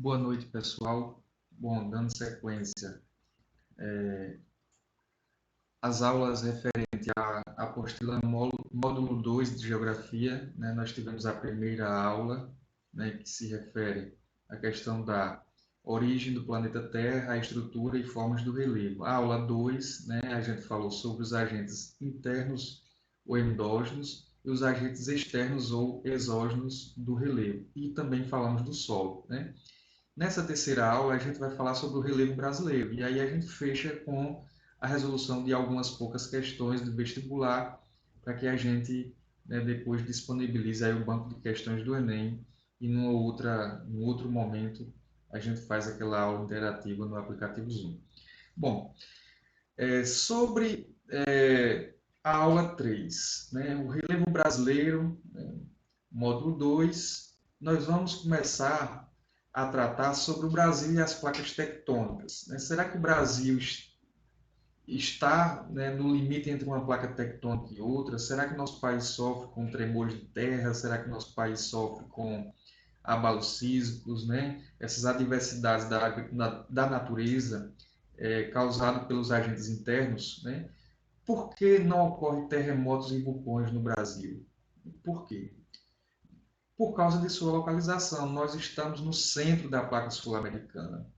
Boa noite, pessoal. Bom, dando sequência, as aulas referentes à apostila módulo 2 de Geografia, né, nós tivemos a primeira aula, né, que se refere à questão da origem do planeta Terra, a estrutura e formas do relevo. A aula 2, né, a gente falou sobre os agentes internos ou endógenos e os agentes externos ou exógenos do relevo. E também falamos do solo, né? Nessa terceira aula, a gente vai falar sobre o relevo brasileiro, e aí a gente fecha com a resolução de algumas poucas questões do vestibular, para que a gente, né, depois disponibilize aí o banco de questões do Enem, e num outro momento a gente faz aquela aula interativa no aplicativo Zoom. Bom, sobre a aula 3, né, o relevo brasileiro, módulo 2, nós vamos começar a tratar sobre o Brasil e as placas tectônicas, né? Será que o Brasil está, né, no limite entre uma placa tectônica e outra? Será que nosso país sofre com tremores de terra? Será que nosso país sofre com abalos sísmicos, né? Essas adversidades da natureza causadas pelos agentes internos, né? Por que não ocorrem terremotos e vulcões no Brasil? Por quê? Por causa de sua localização. Nós estamos no centro da placa sul-americana.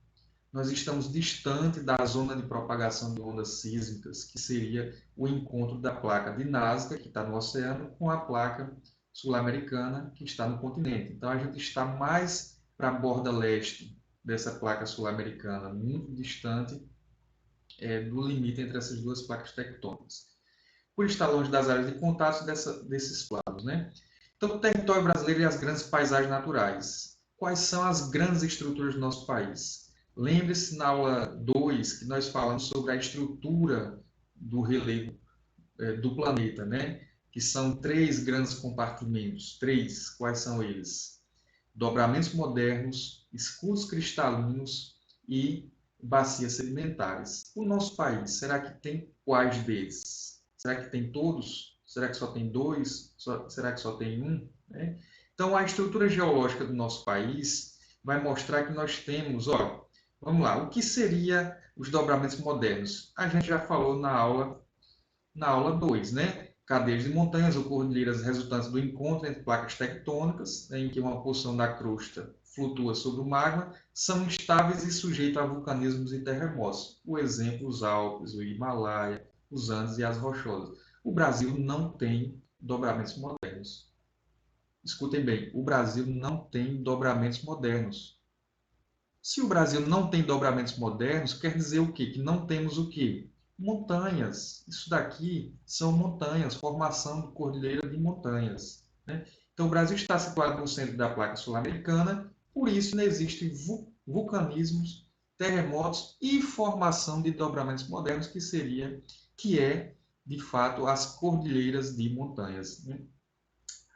Nós estamos distante da zona de propagação de ondas sísmicas, que seria o encontro da placa de Nazca, que está no oceano, com a placa sul-americana, que está no continente. Então, a gente está mais para a borda leste dessa placa sul-americana, muito distante do limite entre essas duas placas tectônicas. Por estar longe das áreas de contato desses planos, né? Então, o território brasileiro e as grandes paisagens naturais. Quais são as grandes estruturas do nosso país? Lembre-se na aula 2 que nós falamos sobre a estrutura do relevo do planeta, né? Que são três grandes compartimentos. Três, quais são eles? Dobramentos modernos, escudos cristalinos e bacias sedimentares. O nosso país, será que tem quais deles? Será que tem todos? Será que só tem dois? Será que só tem um? Né? Então, a estrutura geológica do nosso país vai mostrar que nós temos, ó, vamos lá, o que seria os dobramentos modernos? A gente já falou na aula 2, né? Cadeias de montanhas ou cordilheiras resultantes do encontro entre placas tectônicas, né, em que uma porção da crosta flutua sobre o magma, são instáveis e sujeitos a vulcanismos e terremotos. O exemplo, os Alpes, o Himalaia, os Andes e as Rochosas. O Brasil não tem dobramentos modernos. Escutem bem, o Brasil não tem dobramentos modernos. Se o Brasil não tem dobramentos modernos, quer dizer o quê? Que não temos o quê? Montanhas. Isso daqui são montanhas, formação de cordilheira de montanhas, né? Então, o Brasil está situado no centro da placa sul-americana, por isso não existem vulcanismos, terremotos e formação de dobramentos modernos, que é, de fato, as cordilheiras de montanhas, né?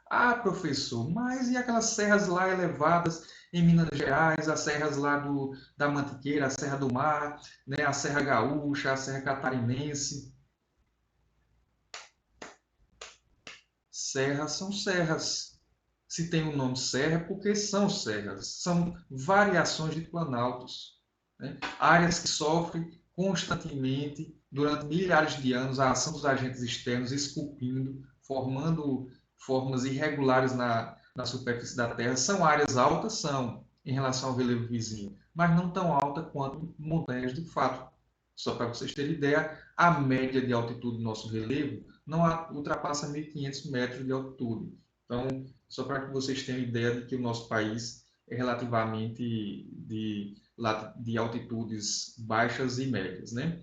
Ah, professor, mas e aquelas serras lá elevadas em Minas Gerais, as serras lá da Mantiqueira, a Serra do Mar, né, a Serra Gaúcha, a Serra Catarinense? Serras são serras. Se tem o nome serra, é porque são serras. São variações de planaltos, né? Áreas que sofrem constantemente, durante milhares de anos, a ação dos agentes externos esculpindo, formando formas irregulares na superfície da Terra. São áreas altas, são, em relação ao relevo vizinho, mas não tão alta quanto montanhas de fato. Só para vocês terem ideia, a média de altitude do nosso relevo não ultrapassa 1.500 metros de altitude. Então, só para que vocês tenham ideia de que o nosso país é relativamente de altitudes baixas e médias, né?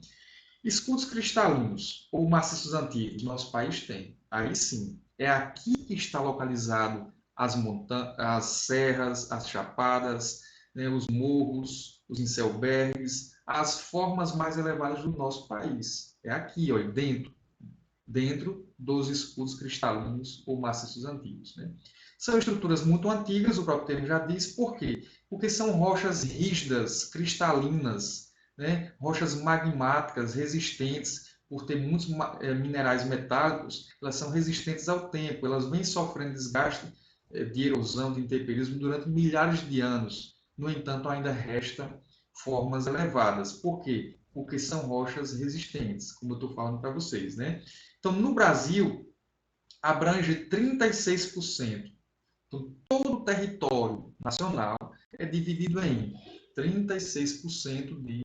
Escudos cristalinos ou maciços antigos, nosso país tem. Aí sim, é aqui que está localizado as serras, as chapadas, né, os morros, os inselbergues, as formas mais elevadas do nosso país. É aqui, ó, dentro dos escudos cristalinos ou maciços antigos, né? São estruturas muito antigas, o próprio termo já diz. Por quê? Porque são rochas rígidas, cristalinas, né? Rochas magmáticas, resistentes, por ter muitos minerais metálicos, elas são resistentes ao tempo, elas vêm sofrendo desgaste de erosão, de intemperismo durante milhares de anos. No entanto, ainda resta formas elevadas. Por quê? Porque são rochas resistentes, como eu estou falando para vocês, né? Então, no Brasil, abrange 36%. Então, todo o território nacional é dividido em 36% de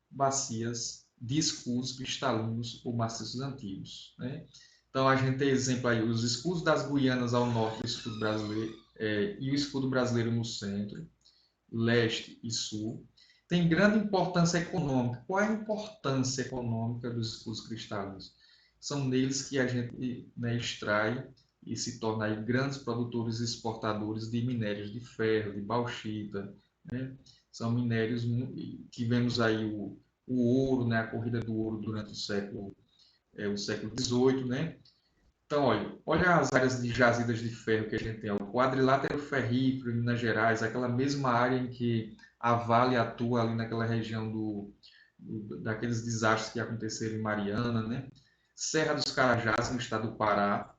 bacias de escudos cristalinos ou maciços antigos, né? Então, a gente tem exemplo aí, os escudos das Guianas ao norte do escudo brasileiro, e o escudo brasileiro no centro, leste e sul. Tem grande importância econômica. Qual é a importância econômica dos escudos cristalinos? São neles que a gente, né, extrai e se torna aí grandes produtores e exportadores de minérios de ferro, de bauxita, né? São minérios que vemos aí o ouro, né, a corrida do ouro durante o século XVIII, né? Então, olha as áreas de jazidas de ferro que a gente tem. O quadrilátero ferrífero, em Minas Gerais, aquela mesma área em que a Vale atua ali naquela região daqueles desastres que aconteceram em Mariana, né? Serra dos Carajás, no estado do Pará,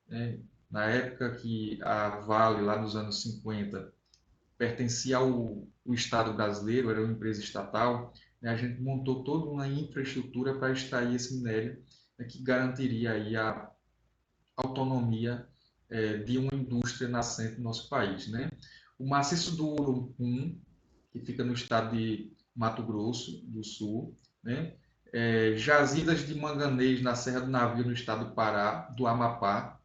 né? Na época que a Vale, lá nos anos 50, pertencia ao Estado brasileiro, era uma empresa estatal, né? A gente montou toda uma infraestrutura para extrair esse minério, né, que garantiria aí a autonomia de uma indústria nascente no nosso país, né? O maciço do Urucum, que fica no estado de Mato Grosso do Sul, né? Jazidas de manganês na Serra do Navio, no estado do Pará, do Amapá.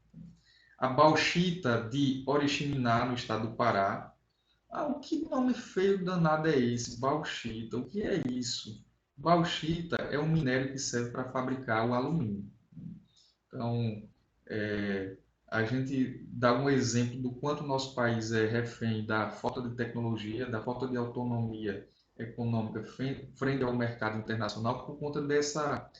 A bauxita de Oriximiná, no estado do Pará. Ah, o que nome feio danado é esse? Bauxita. O que é isso? Bauxita é um minério que serve para fabricar o alumínio. Então, a gente dá um exemplo do quanto o nosso país é refém da falta de tecnologia, da falta de autonomia econômica frente ao mercado internacional por conta dessa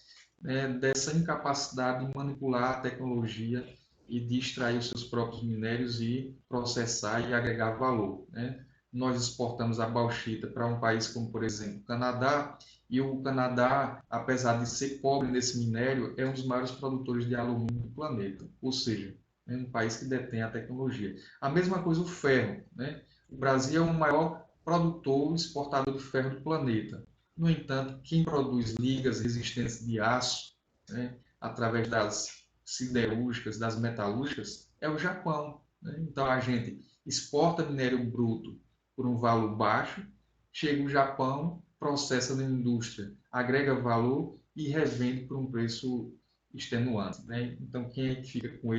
incapacidade de manipular a tecnologia e de extrair os seus próprios minérios e processar e agregar valor, né? Nós exportamos a bauxita para um país como, por exemplo, o Canadá, e o Canadá, apesar de ser pobre nesse minério, é um dos maiores produtores de alumínio do planeta, ou seja, é um país que detém a tecnologia. A mesma coisa o ferro, né? O Brasil é o maior produtor e exportador de ferro do planeta. No entanto, quem produz ligas resistentes de aço, né, através das siderúrgicas, das metalúrgicas, é o Japão, né? Então, a gente exporta minério bruto por um valor baixo, chega o Japão, processa na indústria, agrega valor e revende por um preço extenuante, né? Então, quem é que fica com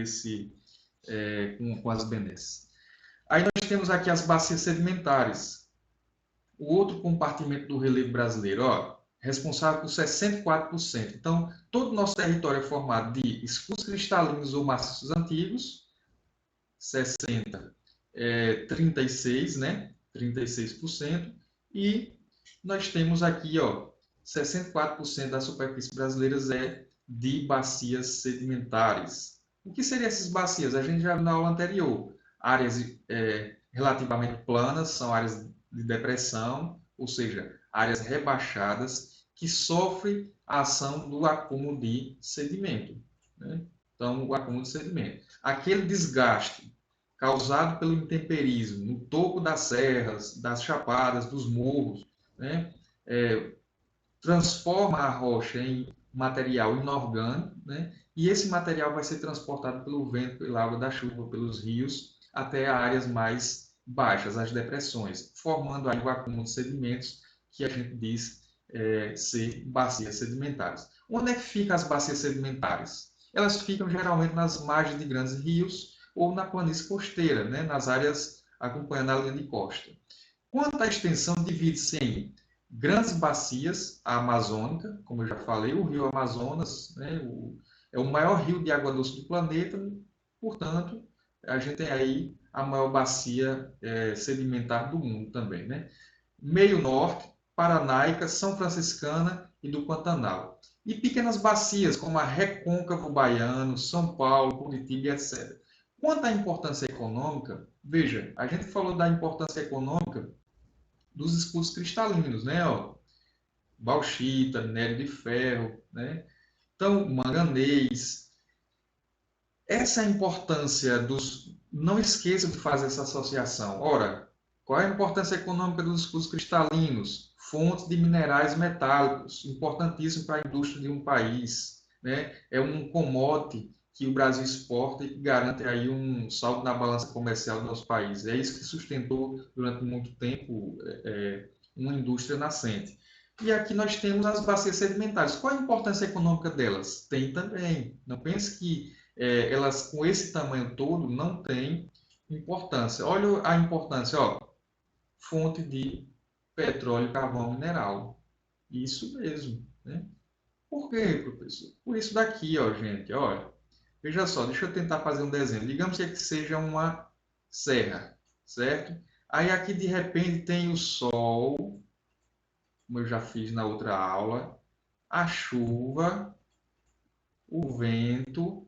com as benesses? Aí nós temos aqui as bacias sedimentares, o outro compartimento do relevo brasileiro, ó, responsável por 64%. Então, todo o nosso território é formado de escudos cristalinos ou maciços antigos, 60, 36, né? 36%. E nós temos aqui, ó, 64% da superfície brasileira é de bacias sedimentares. O que seriam essas bacias? A gente já viu na aula anterior. Áreas relativamente planas, são áreas de depressão, ou seja, áreas rebaixadas que sofrem a ação do acúmulo de sedimento, né? Então, o acúmulo de sedimento. Aquele desgaste causado pelo intemperismo no topo das serras, das chapadas, dos morros, né? Transforma a rocha em material inorgânico, né? E esse material vai ser transportado pelo vento, pela água da chuva, pelos rios, até áreas mais baixas, as depressões, formando aí o acúmulo de sedimentos que a gente diz ser bacias sedimentares. Onde é que ficam as bacias sedimentares? Elas ficam geralmente nas margens de grandes rios ou na planície costeira, né? Nas áreas acompanhando a linha de costa. Quanto à extensão, divide-se em grandes bacias, a amazônica, como eu já falei, o rio Amazonas, né, é o maior rio de água doce do planeta, portanto, a gente tem aí a maior bacia sedimentar do mundo também, né? Meio Norte, Paranaica, São Franciscana e do Pantanal. E pequenas bacias, como a Recôncavo Baiano, São Paulo, Curitiba, etc. Quanto à importância econômica, veja, a gente falou da importância econômica dos escudos cristalinos, né? Ó, bauxita, minério de ferro, né? Então, manganês. Essa é a importância dos. Não esqueça de fazer essa associação. Ora, Qual é a importância econômica dos escudos cristalinos? Fontes de minerais metálicos, importantíssimo para a indústria de um país, né? É um commodity que o Brasil exporta e que garante aí um saldo na balança comercial do nosso país. É isso que sustentou durante muito tempo uma indústria nascente. E aqui nós temos as bacias sedimentares. Qual a importância econômica delas? Tem também. Não pense que elas, com esse tamanho todo, não têm importância. Olha a importância, ó, fonte de petróleo e carvão mineral. Isso mesmo, né? Por quê, professor? Por isso daqui, ó, gente, olha. Veja só, deixa eu tentar fazer um desenho. Digamos que seja uma serra, certo? Aí aqui de repente tem o sol, como eu já fiz na outra aula, a chuva, o vento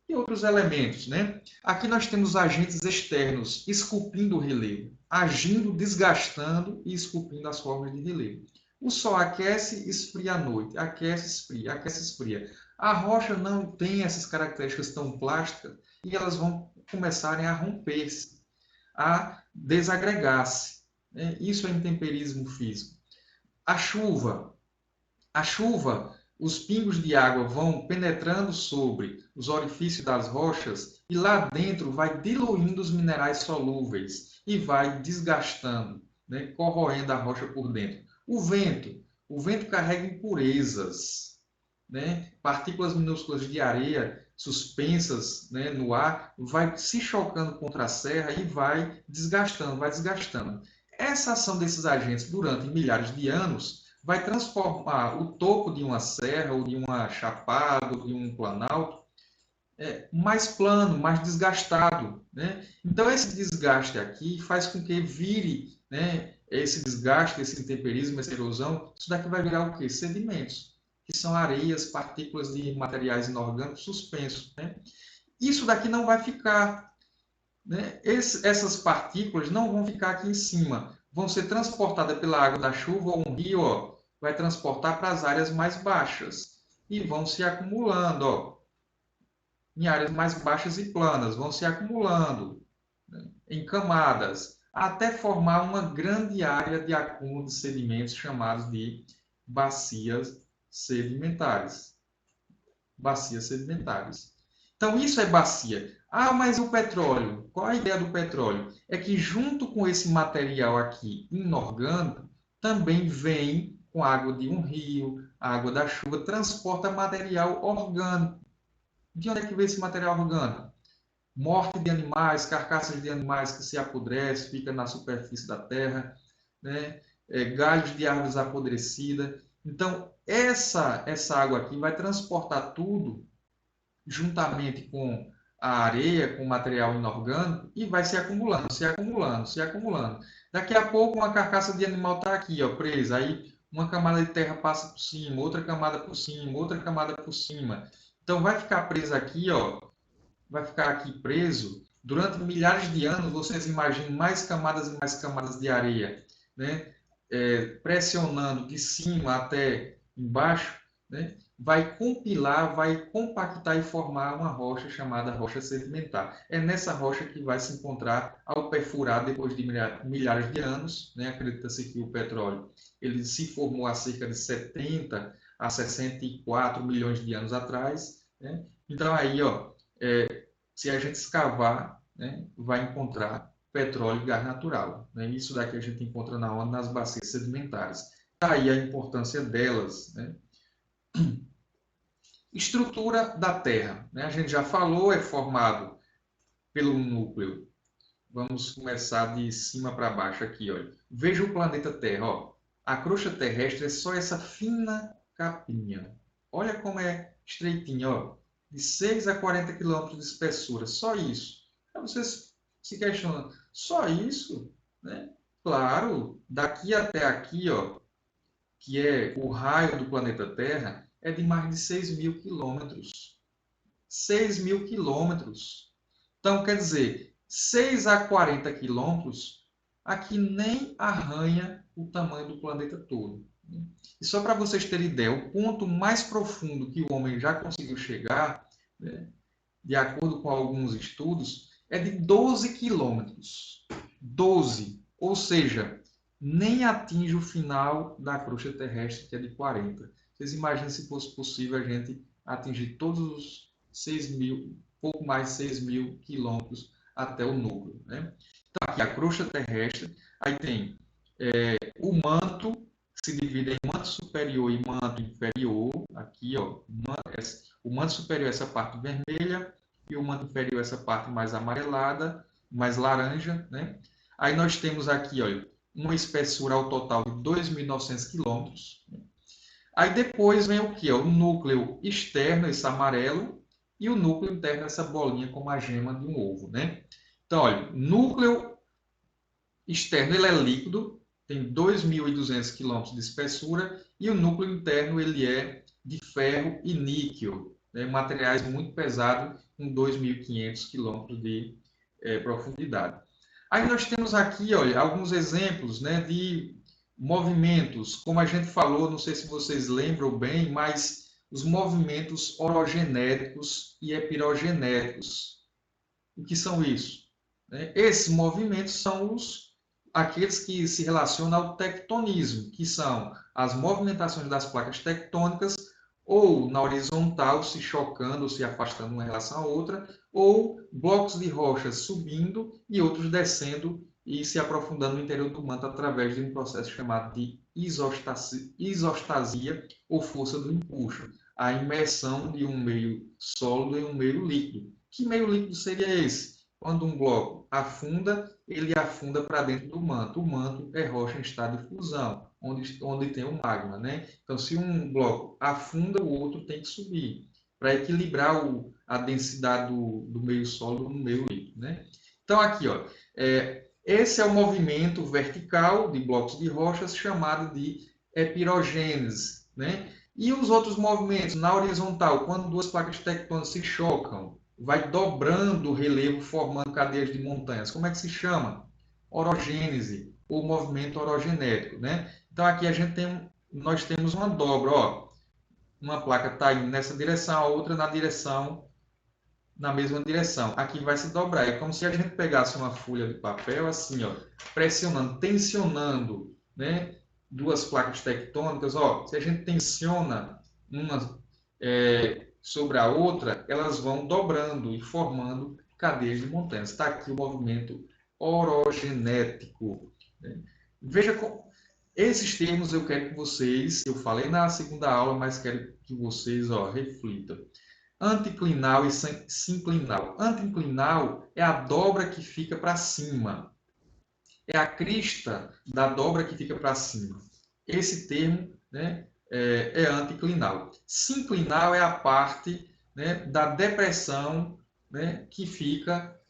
e outros elementos, né? Aqui nós temos agentes externos esculpindo o relevo, agindo, desgastando e esculpindo as formas de relevo. O sol aquece, esfria à noite, aquece, esfria. A rocha não tem essas características tão plásticas e elas vão começarem a romper-se, a desagregar-se, né? Isso é intemperismo físico. A chuva, os pingos de água vão penetrando sobre os orifícios das rochas e lá dentro vai diluindo os minerais solúveis e vai desgastando, né, corroendo a rocha por dentro. O vento carrega impurezas, né, partículas minúsculas de areia suspensas, né, no ar, vai se chocando contra a serra e vai desgastando, vai desgastando. Essa ação desses agentes durante milhares de anos vai transformar o topo de uma serra, ou de uma chapada, ou de um planalto, mais plano, mais desgastado, né? Então, esse desgaste aqui faz com que vire, né, esse desgaste, esse intemperismo, essa erosão, isso daqui vai virar o quê? Sedimentos, que são areias, partículas de materiais inorgânicos suspensos, né? Isso daqui não vai ficar, né? Essas partículas não vão ficar aqui em cima, vão ser transportadas pela água da chuva ou um rio, ó, vai transportar para as áreas mais baixas e vão se acumulando, ó, em áreas mais baixas e planas, vão se acumulando, né, em camadas, até formar uma grande área de acúmulo de sedimentos chamados de bacias sedimentares. Bacias sedimentares. Então, isso é bacia. Ah, mas o petróleo? Qual a ideia do petróleo? É que junto com esse material aqui inorgânico, também vem com a água de um rio, a água da chuva, transporta material orgânico. De onde é que vem esse material orgânico? Morte de animais, carcaças de animais que se apodrecem, fica na superfície da terra, né? Galhos de árvores apodrecidas. Então, essa água aqui vai transportar tudo juntamente com a areia, com o material inorgânico, e vai se acumulando, se acumulando, se acumulando. Daqui a pouco, uma carcaça de animal está aqui, ó, presa. Aí, uma camada de terra passa por cima, outra camada por cima, outra camada por cima. Então, vai ficar preso aqui, ó, vai ficar aqui preso durante milhares de anos. Vocês imaginem mais camadas de areia, né? Pressionando de cima até embaixo, né? Vai compilar, vai compactar e formar uma rocha chamada rocha sedimentar. É nessa rocha que vai se encontrar, ao perfurar depois de milhares de anos, né? Acredita-se que o petróleo ele se formou há cerca de 70 a 64 milhões de anos atrás, né? Então aí, ó, se a gente escavar, né, vai encontrar petróleo e gás natural, né? Isso daqui a gente encontra na onda nas bacias sedimentares. Daí a importância delas, né? Estrutura da Terra, né? A gente já falou, é formado pelo núcleo. Vamos começar de cima para baixo aqui, olha. Veja o planeta Terra, ó. A crosta terrestre é só essa fina capinha. Olha como é estreitinha, ó. De 6 a 40 quilômetros de espessura, só isso. Aí vocês se questionam, só isso? Né? Claro, daqui até aqui, ó, que é o raio do planeta Terra, é de mais de 6 mil quilômetros. 6 mil quilômetros. Então, quer dizer, 6 a 40 quilômetros, aqui nem arranha o tamanho do planeta todo. E só para vocês terem ideia, o ponto mais profundo que o homem já conseguiu chegar, né, de acordo com alguns estudos, é de 12 quilômetros. 12, ou seja, nem atinge o final da crosta terrestre, que é de 40. Vocês imaginam se fosse possível a gente atingir todos os 6.000, pouco mais de 6.000 quilômetros até o núcleo, né? Então, aqui a crosta terrestre, aí tem o manto, se divide em manto superior e manto inferior. Aqui, ó, o manto superior é essa parte vermelha e o manto inferior é essa parte mais amarelada, mais laranja, né? Aí nós temos aqui, olha, uma espessura ao total de 2.900 quilômetros. Aí depois vem o que? O núcleo externo, esse amarelo, e o núcleo interno, essa bolinha como a gema de um ovo, né? Então, olha, núcleo externo ele é líquido, tem 2.200 quilômetros de espessura, e o núcleo interno ele é de ferro e níquel, né? Materiais muito pesados, com 2.500 quilômetros de profundidade. Aí nós temos aqui, olha, alguns exemplos, né, de movimentos, como a gente falou, não sei se vocês lembram bem, mas os movimentos orogenéticos e epirogenéticos. O que são isso? Esses movimentos são aqueles que se relacionam ao tectonismo, que são as movimentações das placas tectônicas, ou na horizontal, se chocando ou se afastando uma em relação à outra, ou blocos de rochas subindo e outros descendo e se aprofundando no interior do manto através de um processo chamado de isostasia ou força do empuxo, a imersão de um meio sólido em um meio líquido. Que meio líquido seria esse? Quando um bloco afunda, ele afunda para dentro do manto. O manto é rocha em estado de fusão, onde tem o magma, né? Então, se um bloco afunda, o outro tem que subir, para equilibrar a densidade do meio sólido no meio líquido, né? Então, aqui, ó, esse é o movimento vertical de blocos de rochas, chamado de epirogênese, né? E os outros movimentos, na horizontal, quando duas placas tectônicas se chocam, vai dobrando o relevo, formando cadeias de montanhas. Como é que se chama? Orogênese, ou movimento orogenético, né? Então, aqui nós temos uma dobra, ó. Uma placa está indo nessa direção, a outra na mesma direção. Aqui vai se dobrar. É como se a gente pegasse uma folha de papel, assim, ó, pressionando, tensionando, né? Duas placas tectônicas, ó. Se a gente tensiona uma sobre a outra, elas vão dobrando e formando cadeias de montanhas. Está aqui o movimento orogenético, né? Veja como esses termos eu quero que vocês, eu falei na segunda aula, mas quero que vocês, ó, reflitam. Anticlinal e sinclinal. Anticlinal é a dobra que fica para cima. É a crista da dobra que fica para cima. Esse termo, né, é anticlinal. Sinclinal é a parte, né, da depressão, né, que fica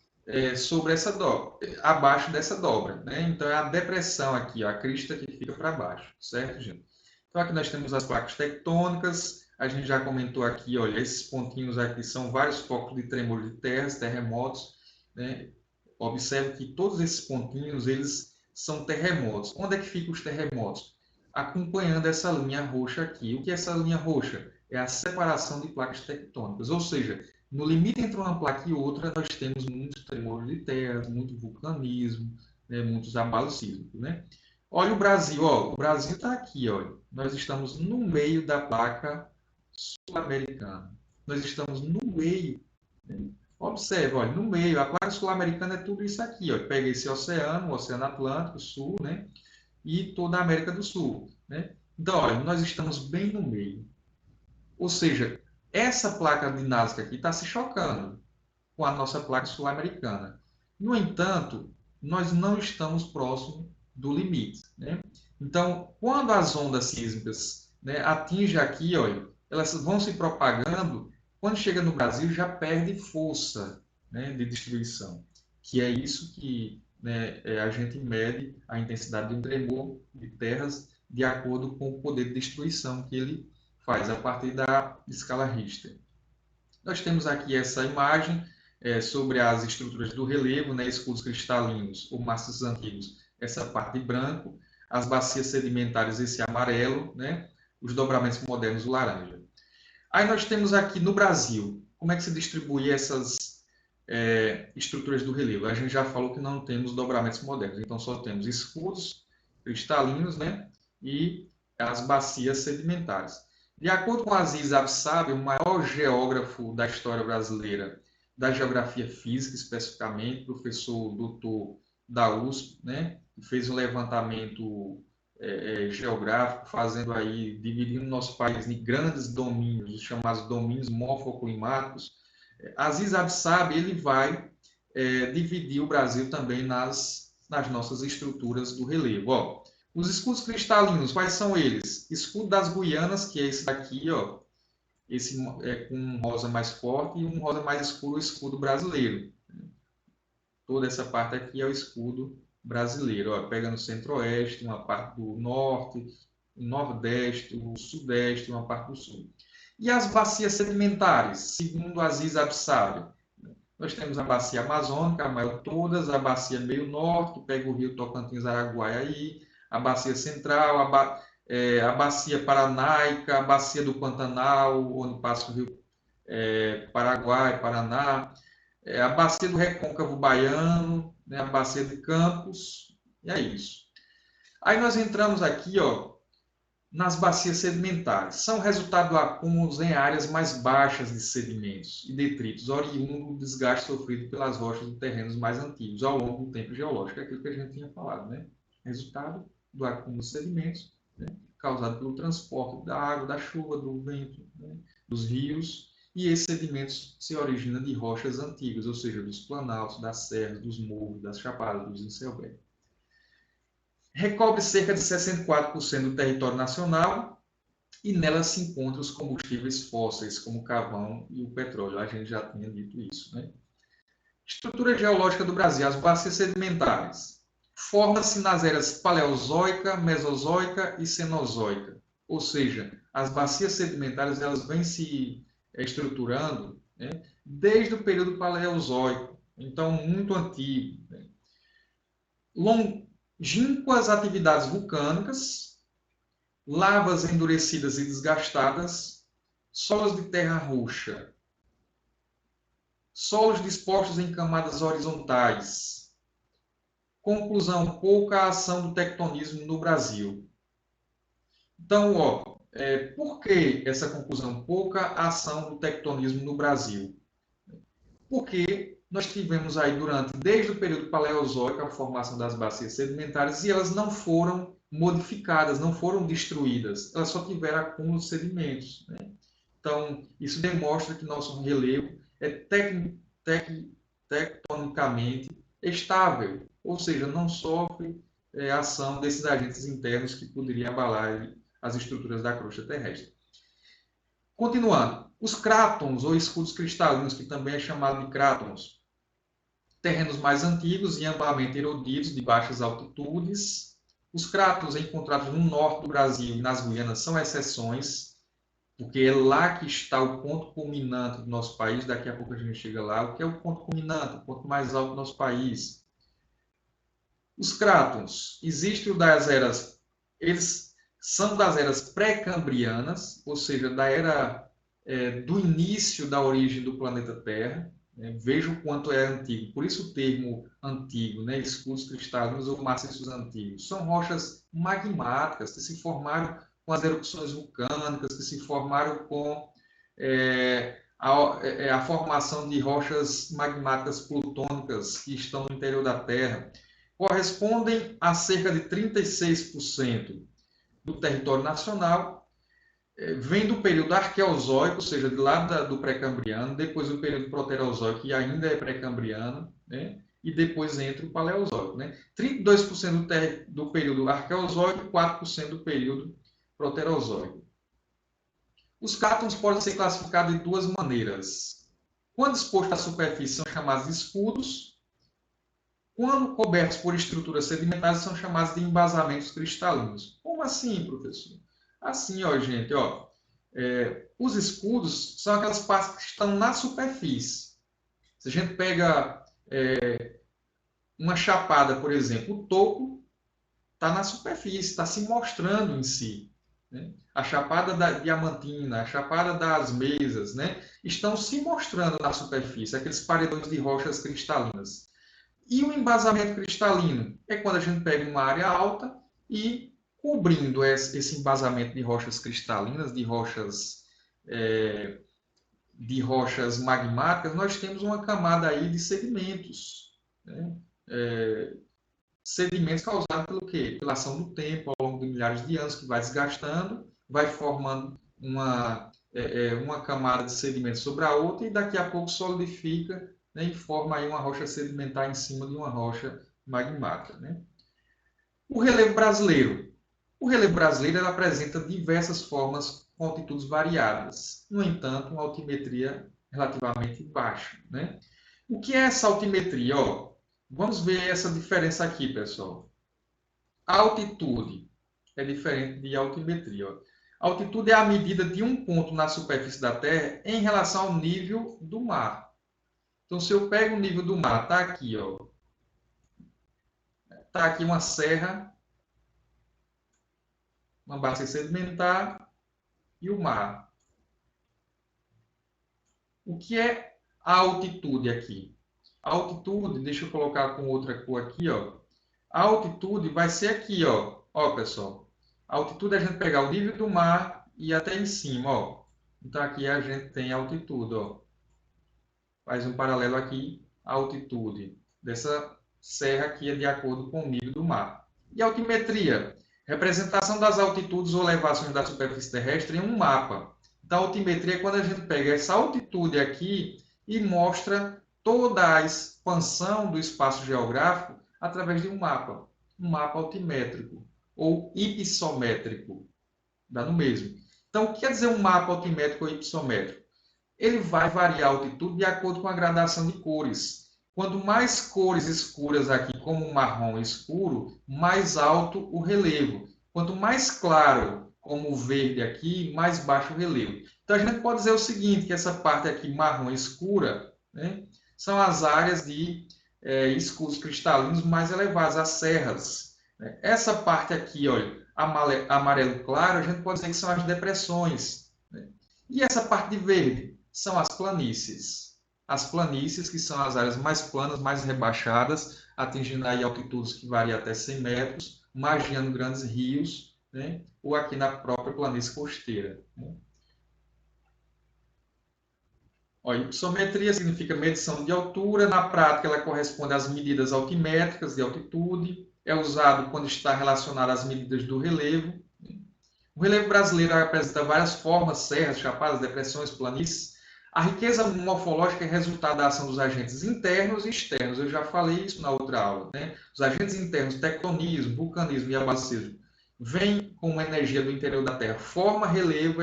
sobre essa dobra, abaixo dessa dobra, né? Então é a depressão aqui, ó, a crista que fica para baixo, certo, gente? Então aqui nós temos as placas tectônicas, a gente já comentou aqui, olha, esses pontinhos aqui são vários focos de tremor de terras, terremotos, né? Observe que todos esses pontinhos, eles são terremotos. Onde é que ficam os terremotos? Acompanhando essa linha roxa aqui. O que é essa linha roxa? É a separação de placas tectônicas, ou seja, no limite entre uma placa e outra, nós temos muitos tremores de terra, muito vulcanismo, né, muitos abalos sísmicos, né? Olha o Brasil, ó, o Brasil está aqui, olha. Nós estamos no meio da placa sul-americana. Nós estamos no meio, né? Observe, olha, no meio, a placa sul-americana é tudo isso aqui, ó. Pega esse oceano, o Oceano Atlântico, Sul, né? E toda a América do Sul, né? Então, olha, nós estamos bem no meio. Ou seja, essa placa de Nazca aqui está se chocando com a nossa placa sul-americana. No entanto, nós não estamos próximo do limite, né? Então, quando as ondas sísmicas, né, atingem aqui, olha, elas vão se propagando, quando chega no Brasil já perde força, né, de destruição, que é isso que, né, a gente mede a intensidade de um tremor de terras de acordo com o poder de destruição que ele faz a partir da escala Richter. Nós temos aqui essa imagem sobre as estruturas do relevo, né, escudos cristalinos ou maciços antigos, essa parte de branco, as bacias sedimentares, esse amarelo, né, os dobramentos modernos, o laranja. Aí nós temos aqui no Brasil, como é que se distribui estruturas do relevo. A gente já falou que não temos dobramentos modernos, então só temos escudos cristalinos, né, e as bacias sedimentares. De acordo com Aziz Absabi, o maior geógrafo da história brasileira, da geografia física especificamente, professor doutor da USP, né, que fez um levantamento geográfico, fazendo aí, dividindo nosso país em grandes domínios, os chamados domínios morfoclimáticos. Aziz Absabi, ele vai dividir o Brasil também nas nossas estruturas do relevo. Ó, os escudos cristalinos, quais são eles? Escudo das Guianas, que é esse daqui, ó, esse com um rosa mais forte e um rosa mais escuro, o escudo brasileiro. Toda essa parte aqui é o escudo brasileiro. Ó, pega no centro-oeste, uma parte do norte, o nordeste, o sudeste, uma parte do sul. E as bacias sedimentares, segundo Aziz Absabi, nós temos a bacia amazônica, a maior de todas, a bacia meio norte, que pega o rio Tocantins, Araguaia aí, a bacia central, a bacia paranaica, a bacia do Pantanal, onde passa o rio Paraguai, Paraná, a bacia do Recôncavo Baiano, né, a bacia de Campos, e é isso. Aí nós entramos aqui, ó, nas bacias sedimentares. São resultado de acúmulos em áreas mais baixas de sedimentos e detritos, oriundo do desgaste sofrido pelas rochas de terrenos mais antigos ao longo do tempo geológico, é aquilo que a gente tinha falado, né? Resultado do acúmulo de sedimentos, né, causado pelo transporte da água, da chuva, do vento, né, dos rios, e esses sedimentos se originam de rochas antigas, ou seja, dos planaltos, das serras, dos morros, das chapadas, dos enselbéis. Recobre cerca de 64% do território nacional e nela se encontram os combustíveis fósseis, como o carvão e o petróleo. A gente já tinha dito isso, né? Estrutura geológica do Brasil, as bacias sedimentares. Forma-se nas eras paleozoica, mesozoica e cenozoica. Ou seja, as bacias sedimentares elas vêm se estruturando, né, desde o período paleozoico, então muito antigo. Né? Longínquas atividades vulcânicas, lavas endurecidas e desgastadas, solos de terra roxa, solos dispostos em camadas horizontais. Conclusão, pouca ação do tectonismo no Brasil. Então, ó, por que essa conclusão? Pouca ação do tectonismo no Brasil. Porque nós tivemos aí desde o período paleozoico, a formação das bacias sedimentares e elas não foram modificadas, não foram destruídas, elas só tiveram acúmulo de sedimentos. Né? Então, isso demonstra que nosso relevo é tectonicamente estável, ou seja, não sofre ação desses agentes internos que poderiam abalar as estruturas da crosta terrestre. Continuando, os crátons ou escudos cristalinos, que também é chamado de crátons, terrenos mais antigos e amplamente erodidos de baixas altitudes. Os crátons encontrados no norte do Brasil e nas Guianas são exceções, porque é lá que está o ponto culminante do nosso país. Daqui a pouco a gente chega lá. O que é o ponto culminante, o ponto mais alto do nosso país? Os crátons existem das eras, eles são das eras pré-cambrianas, ou seja, da era do início da origem do planeta Terra. Né? Veja o quanto é antigo. Por isso o termo antigo, né? Escudos cristalinos ou maciços antigos. São rochas magmáticas que se formaram com as erupções vulcânicas, que se formaram com a formação de rochas magmáticas plutônicas que estão no interior da Terra. Correspondem a cerca de 36% do território nacional, vem do período arqueozoico, ou seja, de lá do pré-cambriano, depois do período proterozoico, que ainda é pré-cambriano, né? E depois entra o paleozoico. Né? 32% do período arqueozoico e 4% do período proterozoico. Os crátons podem ser classificados de duas maneiras. Quando expostos à superfície, são chamados de escudos. Quando cobertos por estruturas sedimentares, são chamados de embasamentos cristalinos. Como assim, professor? Assim, ó, gente, ó, os escudos são aquelas partes que estão na superfície. Se a gente pega uma chapada, por exemplo, o topo está na superfície, está se mostrando em si. né? A Chapada da Diamantina, a Chapada das Mesas, né? Estão se mostrando na superfície, aqueles paredões de rochas cristalinas. E o embasamento cristalino é quando a gente pega uma área alta e, cobrindo esse embasamento de rochas cristalinas, de rochas magmáticas, nós temos uma camada aí de sedimentos, né? Sedimentos causados pelo quê? Pela ação do tempo, ao longo de milhares de anos, que vai desgastando, vai formando uma camada de sedimentos sobre a outra e daqui a pouco solidifica, né, e forma aí uma rocha sedimentar em cima de uma rocha magmática, né? O relevo brasileiro. O relevo brasileiro ele apresenta diversas formas com altitudes variadas. No entanto, uma altimetria relativamente baixa, né? O que é essa altimetria? Ó, vamos ver essa diferença aqui, pessoal. A altitude é diferente de altimetria. Ó. A altitude é a medida de um ponto na superfície da Terra em relação ao nível do mar. Então, se eu pego o nível do mar, está aqui, ó. Está aqui uma serra, uma bacia sedimentar e o mar. O que é a altitude aqui? A altitude, deixa eu colocar com outra cor aqui, ó. A altitude vai ser aqui, ó. Ó, pessoal. A altitude é a gente pegar o nível do mar e ir até em cima, ó. Então aqui a gente tem a altitude, ó. Faz um paralelo aqui, a altitude dessa serra aqui é de acordo com o nível do mar. E a altimetria? Representação das altitudes ou elevações da superfície terrestre em um mapa. Então, a altimetria é quando a gente pega essa altitude aqui e mostra toda a expansão do espaço geográfico através de um mapa altimétrico ou hipissométrico, dá no mesmo. Então, o que quer dizer um mapa altimétrico ou hipissométrico? Ele vai variar a altitude de acordo com a gradação de cores. Quanto mais cores escuras aqui, como o marrom escuro, mais alto o relevo. Quanto mais claro, como o verde aqui, mais baixo o relevo. Então, a gente pode dizer o seguinte, que essa parte aqui marrom escura, né, são as áreas de escuros cristalinos mais elevados, as serras. Né? Essa parte aqui, olha, amarelo claro, a gente pode dizer que são as depressões. Né? E essa parte de verde são as planícies. As planícies, que são as áreas mais planas, mais rebaixadas, atingindo aí altitudes que variam até 100 metros, margeando grandes rios, né? Ou aqui na própria planície costeira. Né? Ó, hipissometria significa medição de altura. Na prática, ela corresponde às medidas altimétricas de altitude. É usado quando está relacionado às medidas do relevo. O relevo brasileiro apresenta várias formas, serras, chapadas, depressões, planícies. A riqueza morfológica é resultado da ação dos agentes internos e externos. Eu já falei isso na outra aula. Né? Os agentes internos, tectonismo, vulcanismo e abacismo, vêm com uma energia do interior da Terra, forma relevo,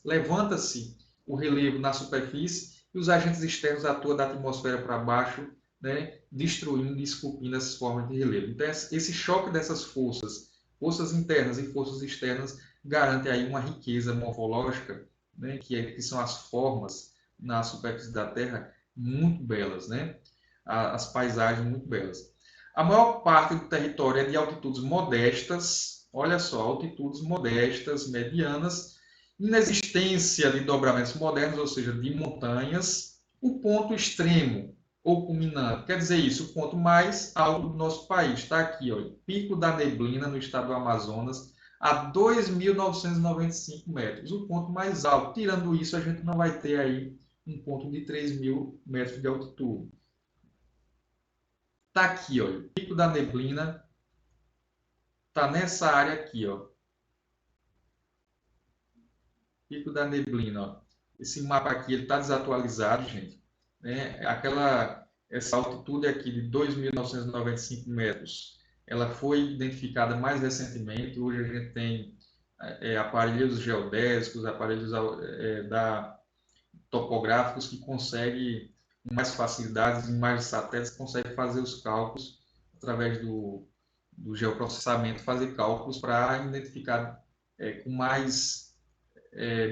levanta-se o relevo na superfície e os agentes externos atuam da atmosfera para baixo, né? Destruindo e esculpindo essas formas de relevo. Então, esse choque dessas forças internas e forças externas, garantem aí uma riqueza morfológica, né, que são as formas na superfície da Terra muito belas, né? As paisagens muito belas. A maior parte do território é de altitudes modestas, olha só, altitudes modestas, medianas, inexistência de dobramentos modernos, ou seja, de montanhas. O ponto extremo ou culminante, quer dizer isso, o ponto mais alto do nosso país está aqui, ó, Pico da Neblina, no estado do Amazonas, a 2.995 metros, o ponto mais alto. Tirando isso, a gente não vai ter aí um ponto de 3.000 metros de altitude. Está aqui, ó, Pico da Neblina, está nessa área aqui, ó. Pico da Neblina, ó. Esse mapa aqui está desatualizado, gente. Né? Essa altitude aqui de 2.995 metros, ela foi identificada mais recentemente. Hoje a gente tem aparelhos geodésicos, aparelhos topográficos que conseguem, com mais facilidades, imagens satélites, conseguem fazer os cálculos através do geoprocessamento, fazer cálculos para identificar com mais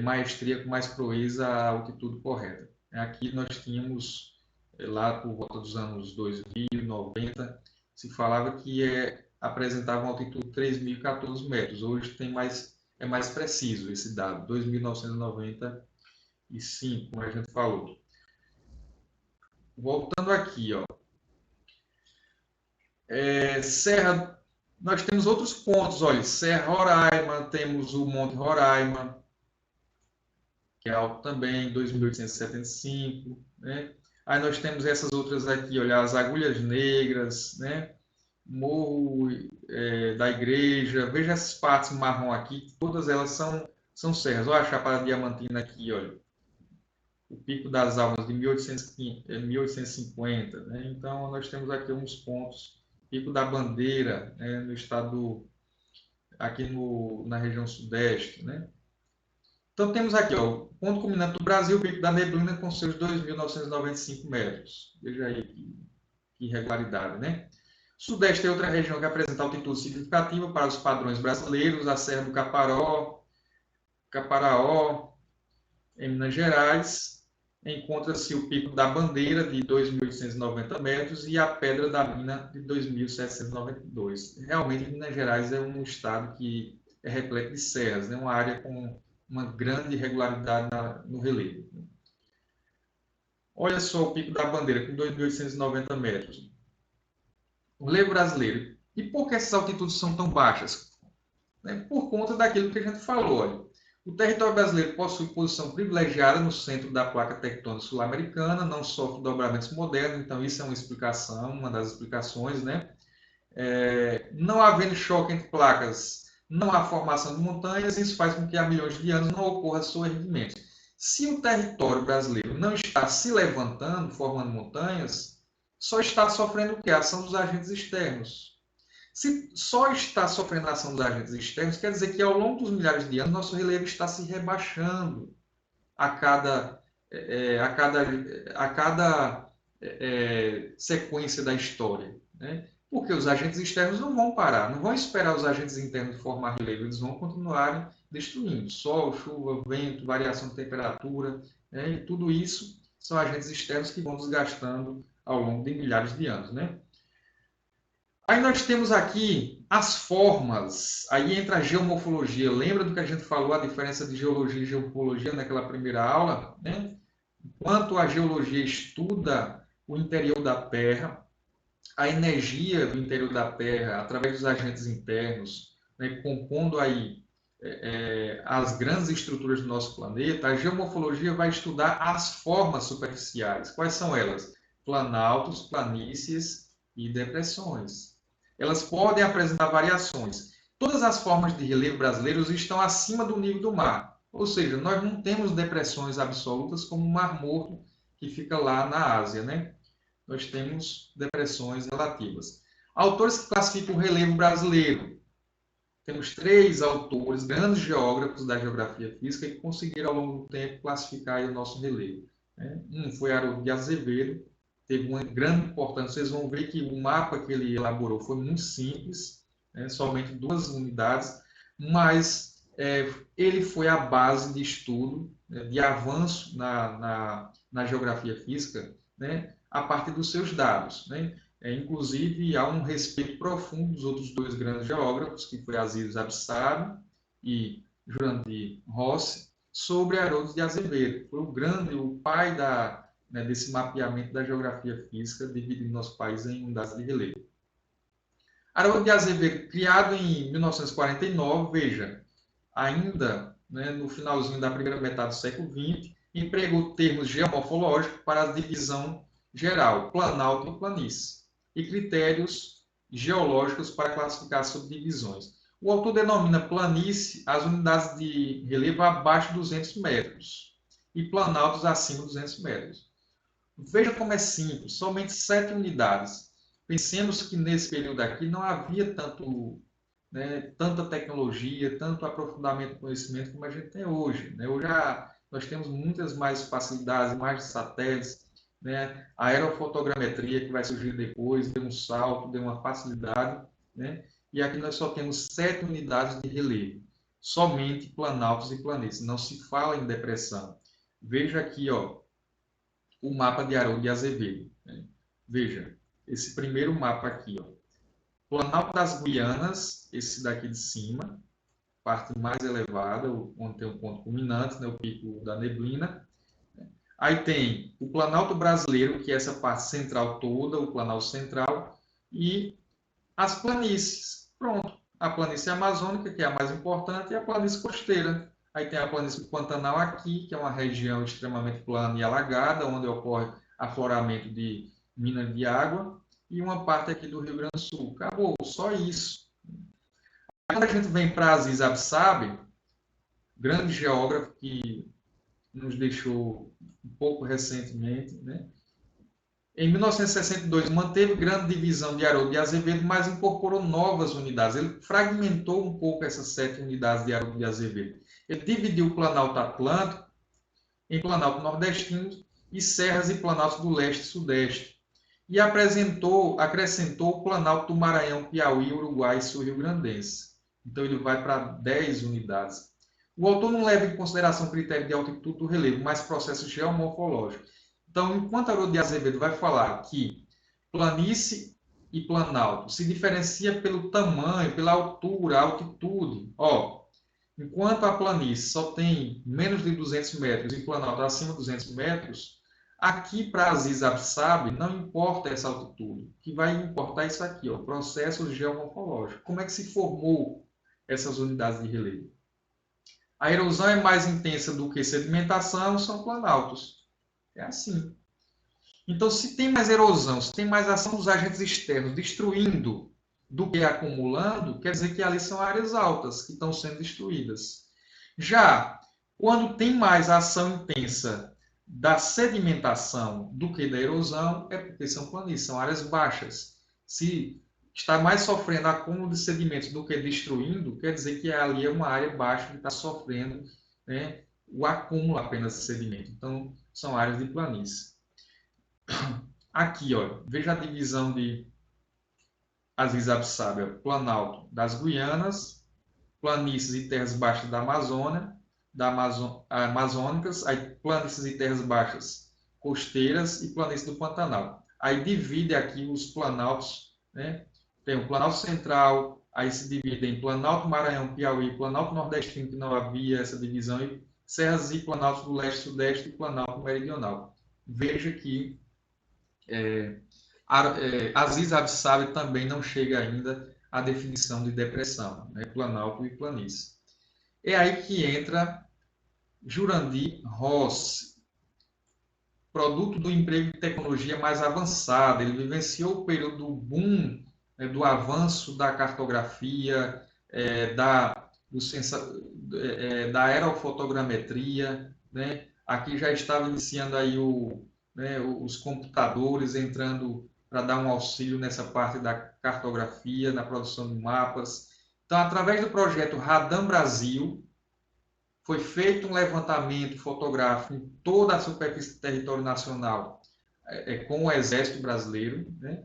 maestria, com mais proeza a altitude correta. Aqui nós tínhamos, lá por volta dos anos 2000, 90, se falava que apresentava uma altitude de 3.014 metros. Hoje tem mais é mais preciso esse dado, 2.995, como a gente falou. Voltando aqui, ó. Serra, nós temos outros pontos, olha, Serra Roraima, temos o Monte Roraima, que é alto também, 2.875, né? Aí nós temos essas outras aqui, olha, as Agulhas Negras, né? Morro da Igreja, veja essas partes marrom aqui, todas elas são serras. Olha a Chapada Diamantina aqui, olha, o Pico das Almas de 1850, né? Então nós temos aqui uns pontos, Pico da Bandeira, né? No estado, aqui na região sudeste, né? Então temos aqui, ó, o ponto culminante do Brasil, o Pico da Neblina, com seus 2.995 metros. Veja aí que irregularidade, né? Sudeste é outra região que apresenta altitude significativa para os padrões brasileiros, a Serra do Caparaó, em Minas Gerais, encontra-se o Pico da Bandeira, de 2.890 metros, e a Pedra da Mina, de 2.792. Realmente, Minas Gerais é um estado que é repleto de serras, né? Uma área com uma grande irregularidade no relevo. Olha só o Pico da Bandeira, com 2.890 metros. O relevo brasileiro. E por que essas altitudes são tão baixas? Por conta daquilo que a gente falou. Olha, o território brasileiro possui posição privilegiada no centro da placa tectônica sul-americana, não sofre dobramentos modernos, então isso é uma explicação, uma das explicações, né? Não havendo choque entre placas, não há formação de montanhas, isso faz com que há milhões de anos não ocorra soerguimento. Se o território brasileiro não está se levantando, formando montanhas, só está sofrendo o quê? A ação dos agentes externos. Se só está sofrendo a ação dos agentes externos, quer dizer que ao longo dos milhares de anos, nosso relevo está se rebaixando a cada, sequência da história. Né? Porque os agentes externos não vão parar, não vão esperar os agentes internos formar relevo, eles vão continuar destruindo. Sol, chuva, vento, variação de temperatura, né? E tudo isso são agentes externos que vão desgastando ao longo de milhares de anos. Né? Aí nós temos aqui as formas, aí entra a geomorfologia. Lembra do que a gente falou, a diferença de geologia e geomorfologia naquela primeira aula? Né? Enquanto a geologia estuda o interior da Terra, a energia do interior da Terra, através dos agentes internos, né, compondo aí as grandes estruturas do nosso planeta, a geomorfologia vai estudar as formas superficiais. Quais são elas? Planaltos, planícies e depressões. Elas podem apresentar variações. Todas as formas de relevo brasileiros estão acima do nível do mar. Ou seja, nós não temos depressões absolutas como o Mar Morto, que fica lá na Ásia, né? Nós temos depressões relativas. Autores que classificam o relevo brasileiro. Temos 3 autores, grandes geógrafos da geografia física, que conseguiram, ao longo do tempo, classificar o nosso relevo. Um foi Haroldo de Azevedo, teve uma grande importância. Vocês vão ver que o mapa que ele elaborou foi muito simples, somente 2 unidades, mas ele foi a base de estudo, de avanço na geografia física, a partir dos seus dados. Inclusive, há um respeito profundo dos outros 2 grandes geógrafos, que foi Aziz Absari e Jurandir Rossi, sobre Haroldo de Azevedo. Foi o pai desse mapeamento da geografia física, dividindo nosso país em unidades de relevo. Haroldo de Azevedo, criado em 1949, veja, ainda no finalzinho da primeira metade do século XX, empregou termos geomorfológicos para a divisão geral, planalto e planície, e critérios geológicos para classificar subdivisões. O autor denomina planície as unidades de relevo abaixo de 200 metros e planaltos acima de 200 metros. Veja como é simples, somente 7 unidades. Pensemos que nesse período aqui não havia tanta tecnologia, tanto aprofundamento do conhecimento como a gente tem hoje. Hoje nós temos muitas mais facilidades, imagens de satélites, a aerofotogrametria que vai surgir depois, deu um salto, deu uma facilidade, e aqui nós só temos 7 unidades de relevo, somente planaltos e planícies, não se fala em depressão. Veja aqui, ó, o mapa de Haroldo de Azevedo. Veja, esse primeiro mapa aqui, ó. Planalto das Guianas, esse daqui de cima, parte mais elevada, onde tem um ponto culminante, né, o pico da neblina. Aí tem o Planalto Brasileiro, que é essa parte central toda, o Planalto Central, e as planícies. Pronto. A planície amazônica, que é a mais importante, e a planície costeira. Aí tem a planície do Pantanal aqui, que é uma região extremamente plana e alagada, onde ocorre afloramento de minas de água, e uma parte aqui do Rio Grande do Sul. Acabou, só isso. Quando a gente vem para Aziz Absabe, grande geógrafo que nos deixou um pouco recentemente, né? Em 1962, manteve grande divisão de Haroldo de Azevedo, mas incorporou novas unidades. Ele fragmentou um pouco essas 7 unidades de Haroldo de Azevedo. Ele dividiu o Planalto Atlântico em Planalto Nordestino e Serras e Planaltos do Leste e Sudeste. E acrescentou o Planalto do Maranhão, Piauí, Uruguai e Sul-Rio-Grandense. Então, ele vai para 10 unidades. O autor não leva em consideração critério de altitude do relevo, mas processos geomorfológicos. Então, enquanto Haroldo de Azevedo vai falar que planície e planalto se diferencia pelo tamanho, pela altura, altitude, enquanto a planície só tem menos de 200 metros e o planalto acima de 200 metros, aqui para Aziz Absabe não importa essa altitude. O que vai importar é isso aqui, processos geomorfológicos. Como é que se formou essas unidades de relevo? A erosão é mais intensa do que sedimentação, são planaltos. É assim. Então, se tem mais erosão, se tem mais ação dos agentes externos destruindo do que acumulando, quer dizer que ali são áreas altas que estão sendo destruídas. Já quando tem mais ação intensa da sedimentação do que da erosão, é porque são planícies, são áreas baixas. Se está mais sofrendo acúmulo de sedimentos do que destruindo, quer dizer que ali é uma área baixa que está sofrendo, né, o acúmulo apenas de sedimento. Então, são áreas de planície. Aqui, veja a divisão de Aziz Absabe, Planalto das Guianas, planícies e terras baixas da Amazônia, amazônicas, aí planícies e terras baixas costeiras e planícies do Pantanal. Aí divide aqui os planaltos, né? Tem o Planalto Central, aí se divide em Planalto Maranhão, Piauí, Planalto Nordestino, que não havia essa divisão, e serras e planaltos do Leste, Sudeste e Planalto Meridional. Veja que Aziz Absabe também não chega ainda à definição de depressão, né? Planalto e planície. É aí que entra Jurandir Rossi, produto do emprego de tecnologia mais avançada. Ele vivenciou o período do boom, né, do avanço da cartografia, da aerofotogrametria, né? Aqui já estava iniciando aí os computadores entrando para dar um auxílio nessa parte da cartografia, na produção de mapas. Então, através do projeto Radam Brasil, foi feito um levantamento fotográfico em toda a superfície do território nacional com o Exército Brasileiro, né?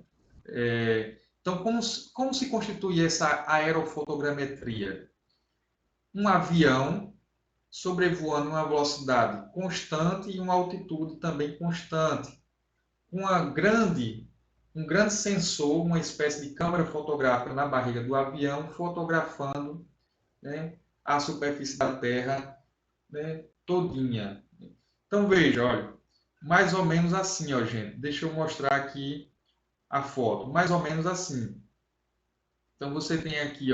Então, como se constitui essa aerofotogrametria? Um avião sobrevoando uma velocidade constante e uma altitude também constante, com um grande sensor, uma espécie de câmera fotográfica na barriga do avião, fotografando, né, a superfície da Terra, né, todinha. Então veja, olha, mais ou menos assim, gente. Deixa eu mostrar aqui a foto, mais ou menos assim. Então você tem aqui,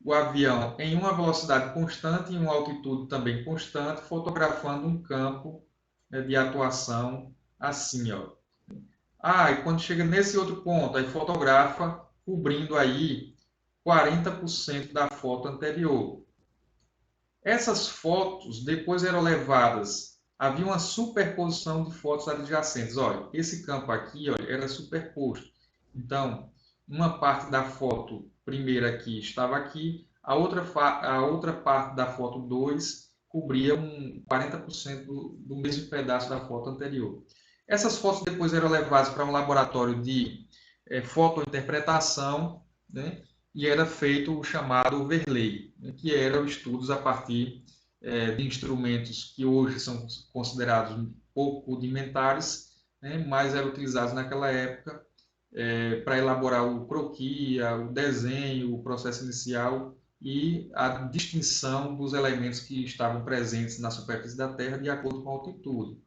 o avião em uma velocidade constante e uma altitude também constante, fotografando um campo, né, de atuação assim, e quando chega nesse outro ponto, aí fotografa cobrindo aí 40% da foto anterior. Essas fotos depois eram levadas, havia uma superposição de fotos adjacentes. Olha, esse campo aqui, olha, era superposto. Então, uma parte da foto primeira aqui estava aqui, a outra parte da foto 2 cobria 40% do mesmo pedaço da foto anterior. Essas fotos depois eram levadas para um laboratório de fotointerpretação, né? E era feito o chamado overlay, né, que eram estudos a partir de instrumentos que hoje são considerados pouco rudimentares, né, mas eram utilizados naquela época para elaborar o croquis, o desenho, o processo inicial e a distinção dos elementos que estavam presentes na superfície da Terra de acordo com a altitude.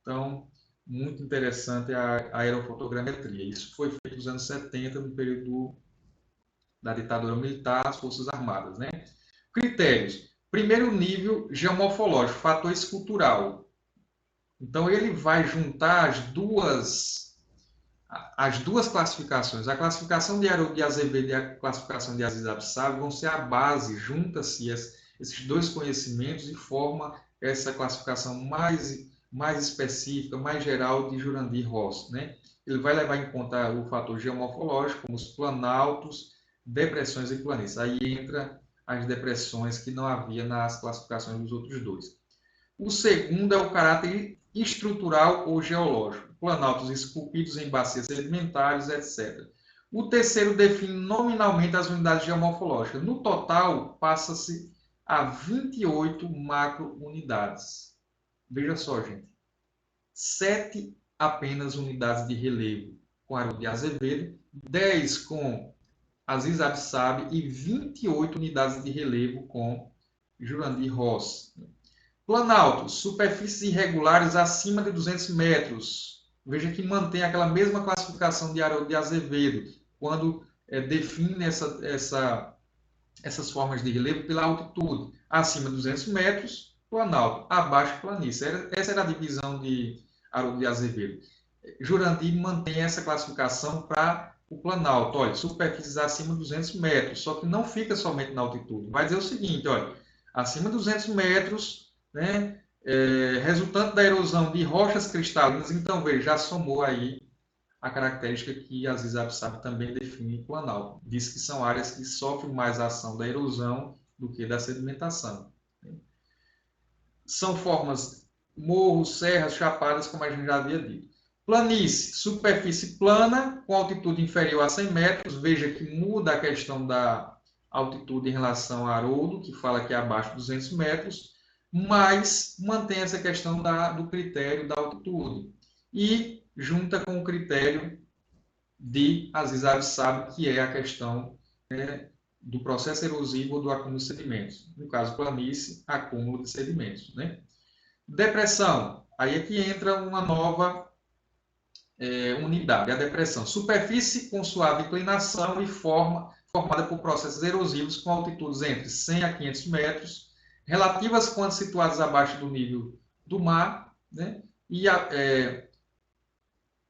Então, muito interessante a aerofotogrametria. Isso foi feito nos anos 70, no período da ditadura militar, as Forças Armadas, né? Critérios. Primeiro nível geomorfológico, fator escultural. Então, ele vai juntar as duas classificações. A classificação de Haroldo de Azevedo e a classificação de Aziz Absabe vão ser a base, junta-se esses dois conhecimentos e forma essa classificação mais específica, mais geral de Jurandir Ross, né? Ele vai levar em conta o fator geomorfológico, como os planaltos, depressões e planícies. Aí entra as depressões que não havia nas classificações dos outros dois. O segundo é o caráter estrutural ou geológico, planaltos esculpidos em bacias sedimentares, etc. O terceiro define nominalmente as unidades geomorfológicas. No total, passa-se a 28 macro-unidades. Veja só, gente. 7 apenas unidades de relevo com Haroldo de Azevedo, 10 com Aziz Absabe e 28 unidades de relevo com Jurandir Ross. Planalto, superfícies irregulares acima de 200 metros. Veja que mantém aquela mesma classificação de Haroldo de Azevedo, quando define essas formas de relevo pela altitude. Acima de 200 metros, planalto. Abaixo, planície. Essa era a divisão de Haroldo de Azevedo. Jurandir mantém essa classificação para o planalto. Olha, superfícies acima de 200 metros, só que não fica somente na altitude. Vai dizer o seguinte, olha, acima de 200 metros, né, resultante da erosão de rochas cristalinas, então, veja, já somou aí a característica que Aziz Absabe também define em planalto. Diz que são áreas que sofrem mais a ação da erosão do que da sedimentação. São formas morros, serras, chapadas, como a gente já havia dito. Planície, superfície plana, com altitude inferior a 100 metros. Veja que muda a questão da altitude em relação a Haroldo, que fala que é abaixo de 200 metros, mas mantém essa questão do critério da altitude. E junta com o critério de Aziz Absabe, que é a questão do processo erosivo ou do acúmulo de sedimentos. No caso, planície, acúmulo de sedimentos. Né? Depressão. Aí é que entra uma nova unidade, a depressão. Superfície com suave inclinação e formada por processos erosivos com altitudes entre 100 a 500 metros, relativas quando situadas abaixo do nível do mar, né? E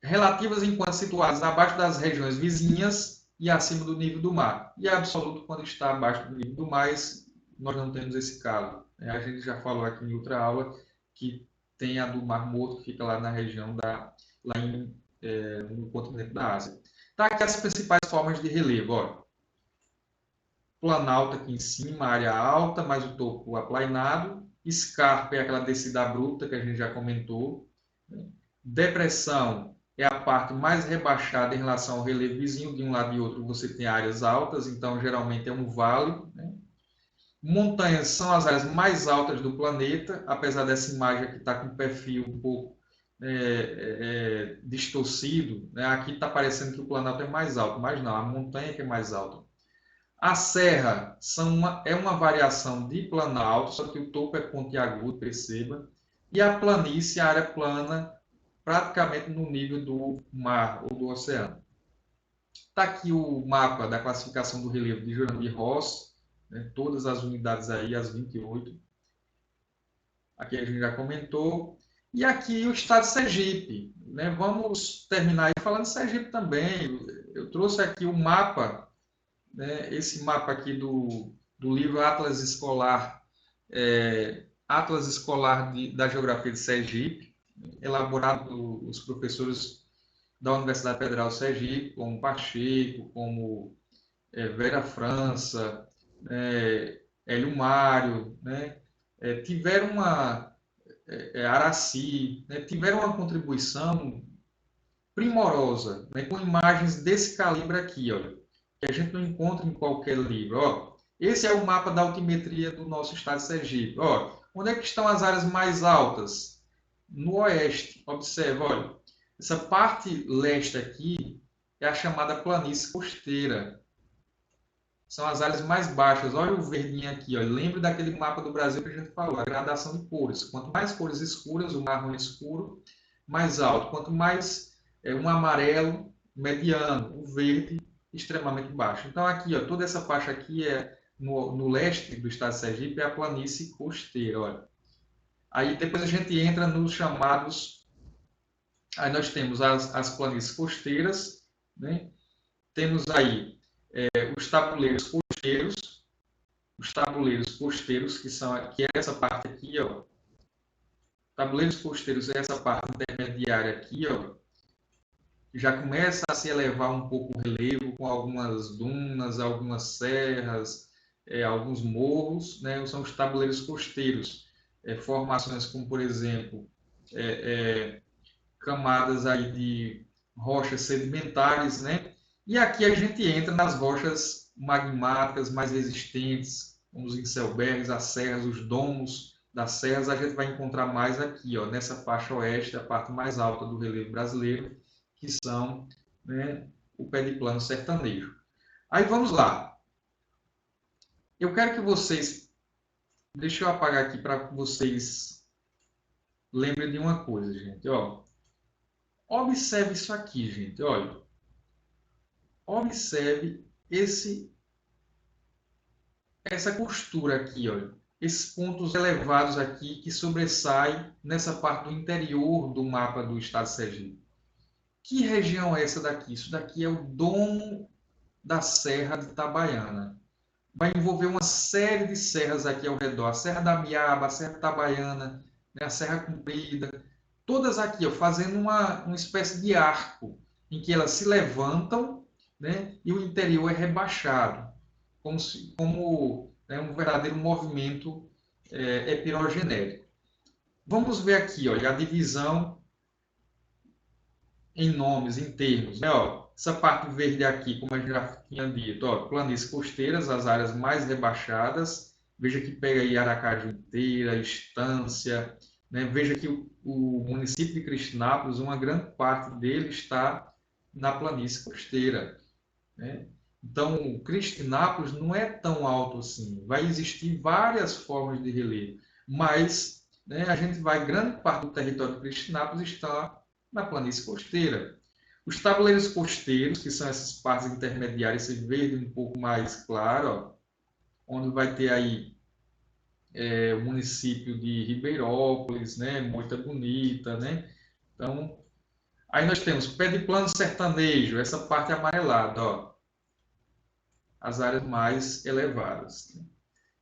relativas enquanto situadas abaixo das regiões vizinhas e acima do nível do mar. E absoluto quando está abaixo do nível do mar, nós não temos esse caso. A gente já falou aqui em outra aula que tem a do Mar Morto, que fica lá na região no continente da Ásia. Tá aqui as principais formas de relevo. Olha. Planalto aqui em cima, área alta, mas o topo aplainado. Escarpa é aquela descida abrupta que a gente já comentou. Depressão é a parte mais rebaixada em relação ao relevo vizinho. De um lado e outro você tem áreas altas, então geralmente é um vale. Né? Montanhas são as áreas mais altas do planeta, apesar dessa imagem aqui estar com um perfil um pouco distorcido. Né? Aqui está parecendo que o Planalto é mais alto, mas não, a montanha que é mais alta. A serra é uma variação de Planalto, só que o topo é pontiagudo, perceba. E a planície, a área plana, praticamente no nível do mar ou do oceano. Está aqui o mapa da classificação do relevo de Jurandir Ross, né? Todas as unidades aí, as 28. Aqui a gente já comentou. E aqui o estado de Sergipe. Né? Vamos terminar aí falando de Sergipe também. Eu trouxe aqui o mapa, né? Esse mapa aqui do livro Atlas Escolar, da Geografia de Sergipe, elaborado pelos professores da Universidade Federal de Sergipe, como Pacheco, como Vera França, Hélio Mário, né? Tiveram Araci, né? Tiveram uma contribuição primorosa, né? Com imagens desse calibre aqui, olha, que a gente não encontra em qualquer livro. Ó, esse é o mapa da altimetria do nosso estado de Sergipe. Ó, onde é que estão as áreas mais altas? No oeste. Observe, olha, essa parte leste aqui é a chamada planície costeira. são as áreas mais baixas. Olha o verdinho aqui, ó. Lembra daquele mapa do Brasil que a gente falou, a gradação de cores. Quanto mais cores escuras, o marrom escuro, mais alto. Quanto mais um amarelo, mediano, o verde, extremamente baixo. Então, aqui, ó, toda essa faixa aqui é no leste do estado de Sergipe, é a planície costeira, olha. Aí depois a gente entra nos chamados. Aí nós temos as planícies costeiras, né? Temos aí os tabuleiros costeiros, que é essa parte aqui, ó. Tabuleiros costeiros é essa parte intermediária aqui, ó. Já começa a se elevar um pouco o relevo com algumas dunas, algumas serras, alguns morros, né? São os tabuleiros costeiros. Formações como, por exemplo, camadas aí de rochas sedimentares, né? E aqui a gente entra nas rochas magmáticas mais resistentes, como os inselbergs, as serras, os domos das serras, a gente vai encontrar mais aqui, ó, nessa faixa oeste, a parte mais alta do relevo brasileiro, que são, né, o pediplano sertanejo. Aí vamos lá. Eu quero que vocês, deixa eu apagar aqui para que vocês lembrem de uma coisa, gente, ó. Observe isso aqui, gente, olha. Observe essa costura aqui, olha. Esses pontos elevados aqui que sobressaem nessa parte do interior do mapa do estado de Sergipe. Que região é essa daqui? Isso daqui é o domo da Serra de Itabaiana. Vai envolver uma série de serras aqui ao redor. A Serra da Miaba, a Serra Itabaiana, né, a Serra Comprida. Todas aqui, ó, fazendo uma espécie de arco, em que elas se levantam, né, e o interior é rebaixado, como né, um verdadeiro movimento epirogenético. Vamos ver aqui, ó, a divisão em nomes, em termos. Né, ó, essa parte verde aqui, como a gente já tinha dito, ó, planícies costeiras, as áreas mais rebaixadas. Veja que pega aí Aracaju inteira, Estância. Né? Veja que o município de Cristinápolis, uma grande parte dele está na planície costeira. Né? Então, Cristinápolis não é tão alto assim. Vai existir várias formas de relevo, mas né, a gente vai, grande parte do território de Cristinápolis está na planície costeira. Os tabuleiros costeiros, que são essas partes intermediárias, esse verde um pouco mais claro, ó, onde vai ter aí o município de Ribeirópolis, né, Moita Bonita, né? Então, aí nós temos pé de plano sertanejo, essa parte amarelada, ó, as áreas mais elevadas.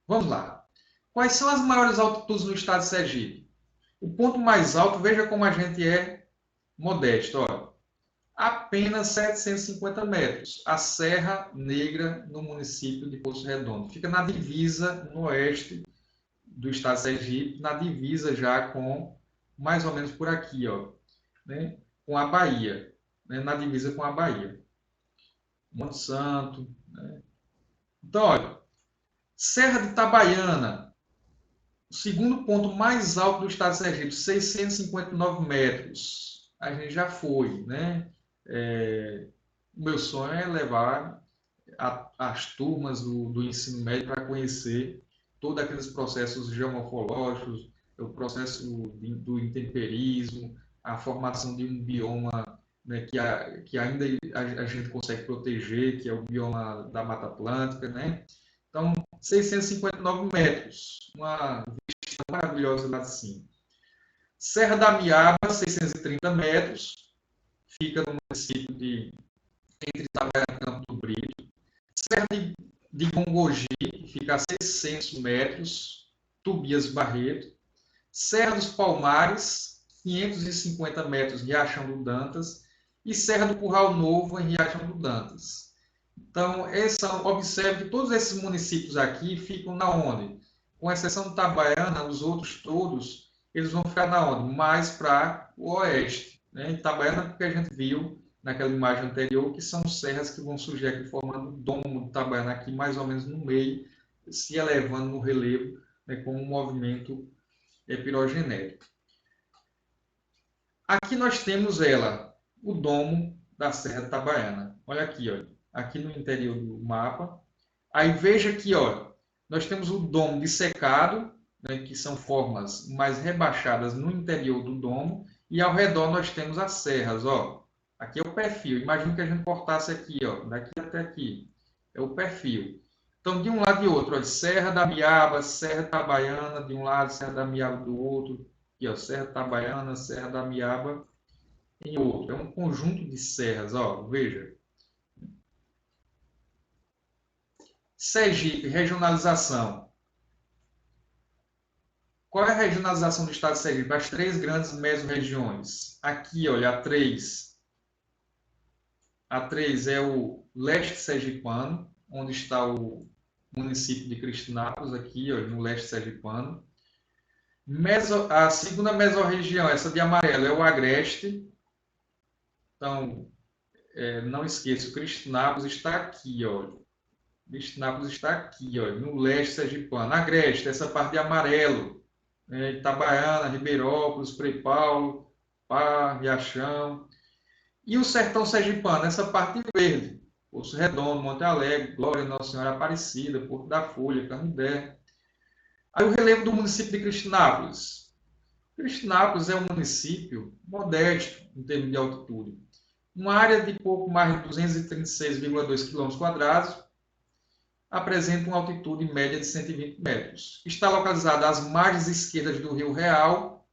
Vamos lá. Quais são as maiores altitudes no estado de Sergipe? O ponto mais alto, veja como a gente é modesto, ó, apenas 750 metros. A Serra Negra, no município de Poço Redondo. Fica na divisa no oeste do estado de Sergipe, na divisa já com, mais ou menos por aqui, ó, né, com a Bahia, né, na divisa com a Bahia. Monte Santo. Né? Então, olha, Serra de Itabaiana, o segundo ponto mais alto do estado de Sergipe, 659 metros. A gente já foi, né? O meu sonho é levar as turmas do ensino médio para conhecer todos aqueles processos geomorfológicos, o processo do intemperismo, a formação de um bioma, né, que ainda a gente consegue proteger, que é o bioma da Mata Atlântica, né? Então, 659 metros, uma vista maravilhosa lá de cima. Serra da Miaba, 630 metros, fica no município de entre Itabaiana e Campo do Brito. Serra de Gongogi, fica a 600 metros, Tobias Barreto. Serra dos Palmares, 550 metros, Riachão do Dantas. E Serra do Curral Novo, em Riachão do Dantas. Então, observe que todos esses municípios aqui ficam na onde? Com exceção do Itabaiana, os outros todos, eles vão ficar na onde? Mais para o oeste. Né? Itabaiana, porque a gente viu naquela imagem anterior, que são serras que vão surgir aqui formando o domo de Itabaiana, aqui mais ou menos no meio, se elevando no relevo, né, com um movimento epirogenético. Aqui nós temos ela, o domo da Serra de Itabaiana. Olha aqui, olha. Aqui no interior do mapa, Aí veja aqui, ó, nós temos o domo dissecado, né, que são formas mais rebaixadas no interior do domo, e ao redor nós temos as serras, ó. Aqui é o perfil. Imagina que a gente cortasse aqui, ó, daqui até aqui. É o perfil. Então, de um lado e outro, ó, Serra da Miaba, Serra Itabaiana, de um lado, Serra da Miaba do outro. Aqui, ó, Serra Itabaiana, Serra da Miaba em outro. É um conjunto de serras, ó, veja. Sergipe, regionalização. Qual é a regionalização do estado de Sergipe? As três grandes mesorregiões. Aqui, olha, a 3. A 3 é o leste sergipano, onde está o município de Cristinápolis, aqui, olha, no leste sergipano. A segunda mesorregião, essa de amarelo, é o agreste. Então, não esqueça, o Cristinápolis está aqui, olha. Cristinápolis está aqui, olha, no leste sergipano. Agreste, essa parte de amarelo. Itabaiana, Ribeirópolis, Frei Paulo, Pá, Riachão. E o sertão sergipano, essa parte verde. Poço Redondo, Monte Alegre, Glória, Nossa Senhora Aparecida, Porto da Folha, Canindé. Aí o relevo do município de Cristinápolis. Cristinápolis é um município modesto em termos de altitude. Uma área de pouco mais de 236,2 km², apresenta uma altitude média de 120 metros. Está localizada às margens esquerdas do Rio Real.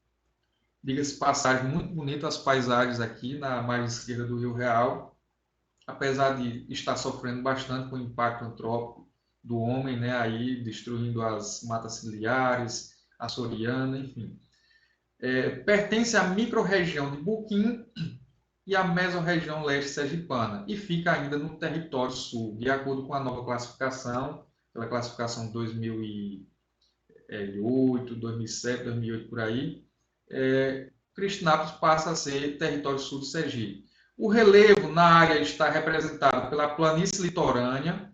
Diga-se passagem, muito bonitas as paisagens aqui na margem esquerda do Rio Real, apesar de estar sofrendo bastante com o impacto antrópico do homem, né, aí destruindo as matas ciliares, açoriana, enfim. Pertence à microrregião de Buquim e à mesorregião leste sergipana, e fica ainda no território sul, de acordo com a nova classificação, pela classificação 2008, 2007, 2008, por aí, Cristinápolis passa a ser território sul de Sergipe. O relevo na área está representado pela planície litorânea,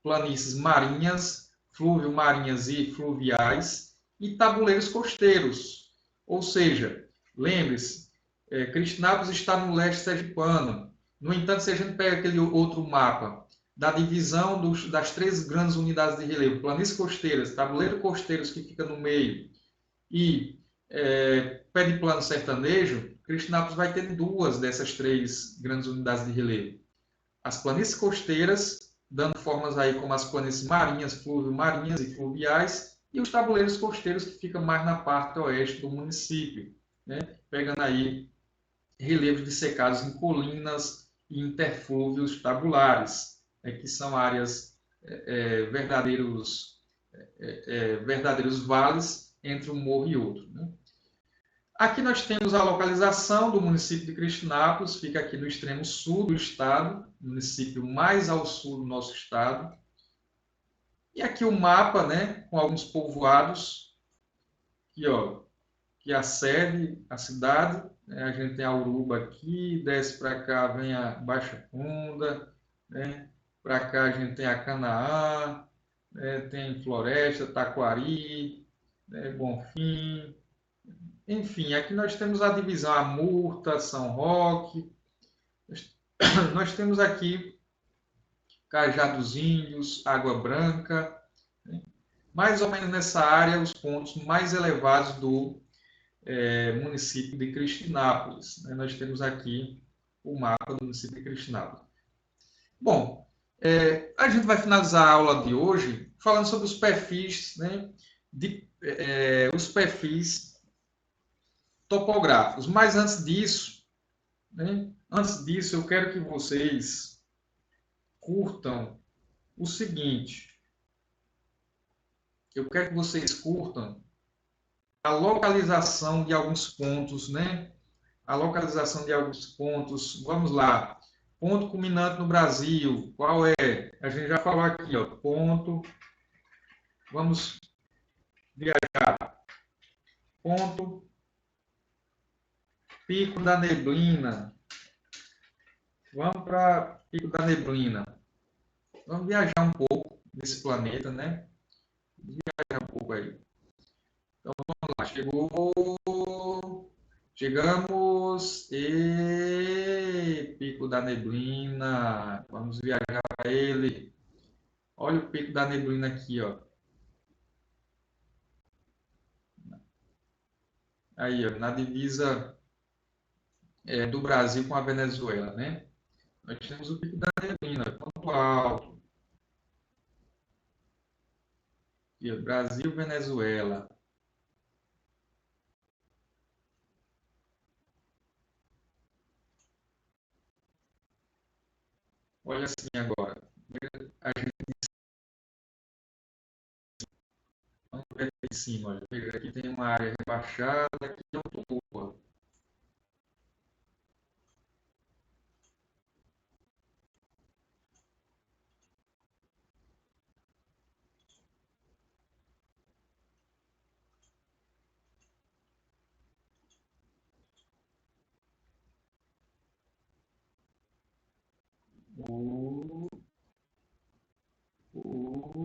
planícies marinhas, fluvio-marinhas e fluviais, e tabuleiros costeiros. Ou seja, lembre-se, Cristinápolis está no leste sergipano. No entanto, se a gente pega aquele outro mapa da divisão das três grandes unidades de relevo, planícies costeiras, tabuleiro costeiros que fica no meio e pé de plano sertanejo, Cristinápolis vai ter duas dessas três grandes unidades de relevo. As planícies costeiras, dando formas aí como as planícies marinhas, fluvio-marinhas e fluviais, e os tabuleiros costeiros que ficam mais na parte oeste do município, né? Pegando aí relevos dissecados em colinas e interflúvios tabulares, que são áreas verdadeiros vales entre um morro e outro, né? Aqui nós temos a localização do município de Cristinápolis, fica aqui no extremo sul do estado, município mais ao sul do nosso estado. E aqui o mapa, né, com alguns povoados, aqui, ó, que é a sede, a cidade. A gente tem a Uruba aqui, desce para cá, vem a Baixa Funda, né? Para cá a gente tem a Canaã, né? Tem Floresta, Taquari, né? Bonfim. Enfim, aqui nós temos a divisão a Murta, São Roque. Nós temos aqui Cajá dos Índios, Água Branca. Né? Mais ou menos nessa área, os pontos mais elevados do município de Cristinápolis. Né? Nós temos aqui o mapa do município de Cristinápolis. Bom, a gente vai finalizar a aula de hoje falando sobre os perfis, né, os perfis topográficos. Mas antes disso, eu quero que vocês curtam o seguinte. Eu quero que vocês curtam a localização de alguns pontos, né? A localização de alguns pontos. Vamos lá. Ponto culminante no Brasil. Qual é? A gente já falou aqui, ó. Ponto. Vamos viajar. Ponto. Pico da Neblina. Vamos para Pico da Neblina. Vamos viajar um pouco nesse planeta, né? Viajar um pouco aí. Então, vamos lá. Chegamos. Pico da Neblina. Vamos viajar para ele. Olha o pico da neblina aqui, ó. Aí, ó, na divisa do Brasil com a Venezuela, né? Nós temos o pico da neblina, ponto alto. Aqui, ó, Brasil, Venezuela. Olha assim agora. A gente vamos ver aqui em cima, olha. Veja, aqui tem uma área rebaixada, aqui é o topo.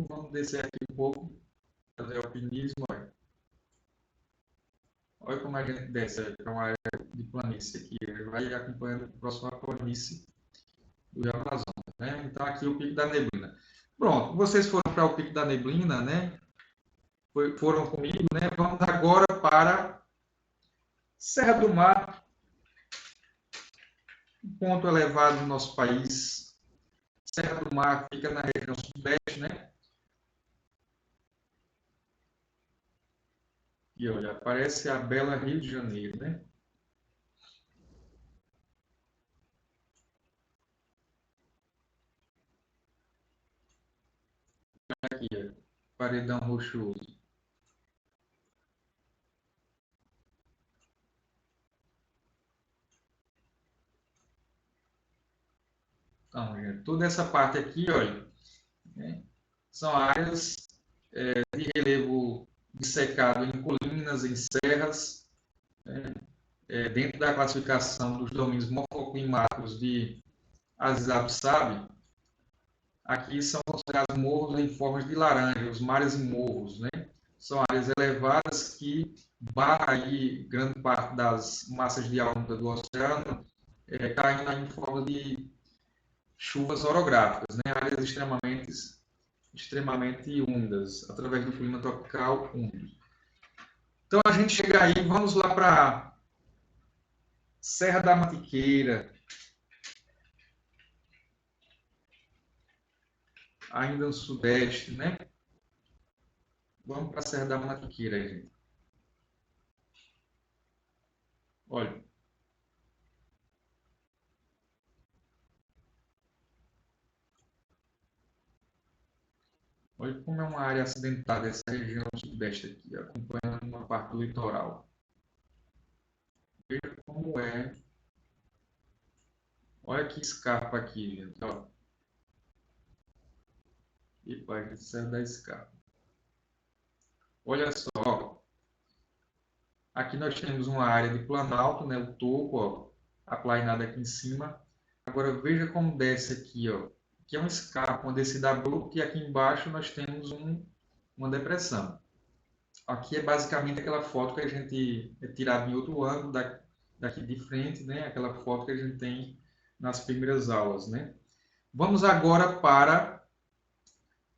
Vamos descer aqui um pouco, fazer alpinismo. Olha, olha como a gente desce para uma área de planície aqui. Vai acompanhando a próxima planície do Rio Amazonas, né? Então, aqui é o Pico da Neblina. Pronto, vocês foram para o Pico da Neblina, né? Foram comigo, né? Vamos agora para Serra do Mar, um ponto elevado do nosso país. Serra do Mar fica na região sudeste, né? E olha, aparece a bela Rio de Janeiro, né? Aqui, ó, paredão rochoso. Então, gente, toda essa parte aqui, olha, né, são áreas de relevo dissecado em colinas, em serras, né, dentro da classificação dos domínios morfoclimáticos de Aziz Absabe, aqui são considerados morros em formas de laranja, os mares e morros, né? São áreas elevadas que barra aí grande parte das massas de onda do oceano, caindo em forma de chuvas orográficas, né? Áreas extremamente úmidas, através do clima tropical úmido. Então a gente chega aí, vamos lá para Serra da Mantiqueira, ainda no sudeste, né? Vamos para a Serra da Mantiqueira, gente. Olha, olha como é uma área acidentada essa região sudeste aqui, acompanhando uma parte do litoral. Veja como é. Olha que escarpa aqui, gente. Ó. Epa, a gente saiu da escarpa. Olha só. Aqui nós temos uma área de planalto, né? O topo, ó, aplainado aqui em cima. Agora veja como desce aqui, ó. Aqui é um escarpa, uma descida abrupta, e aqui embaixo nós temos uma depressão. Aqui é basicamente aquela foto que a gente é tirada em outro ângulo daqui de frente, né? Aquela foto que a gente tem nas primeiras aulas, né? Vamos agora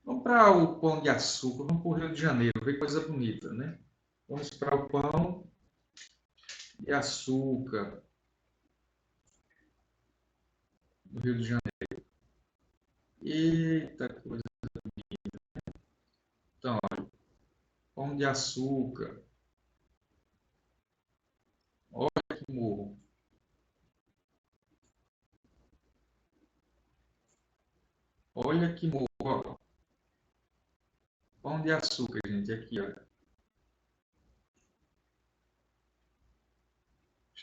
vamos para o Pão de Açúcar, vamos para o Rio de Janeiro, ver coisa bonita, né? Vamos para o Pão de Açúcar, no Rio de Janeiro. Eita coisa. Então, olha, Pão de Açúcar. Olha que morro. Olha que morro. Ó. Pão de Açúcar, gente, aqui, olha.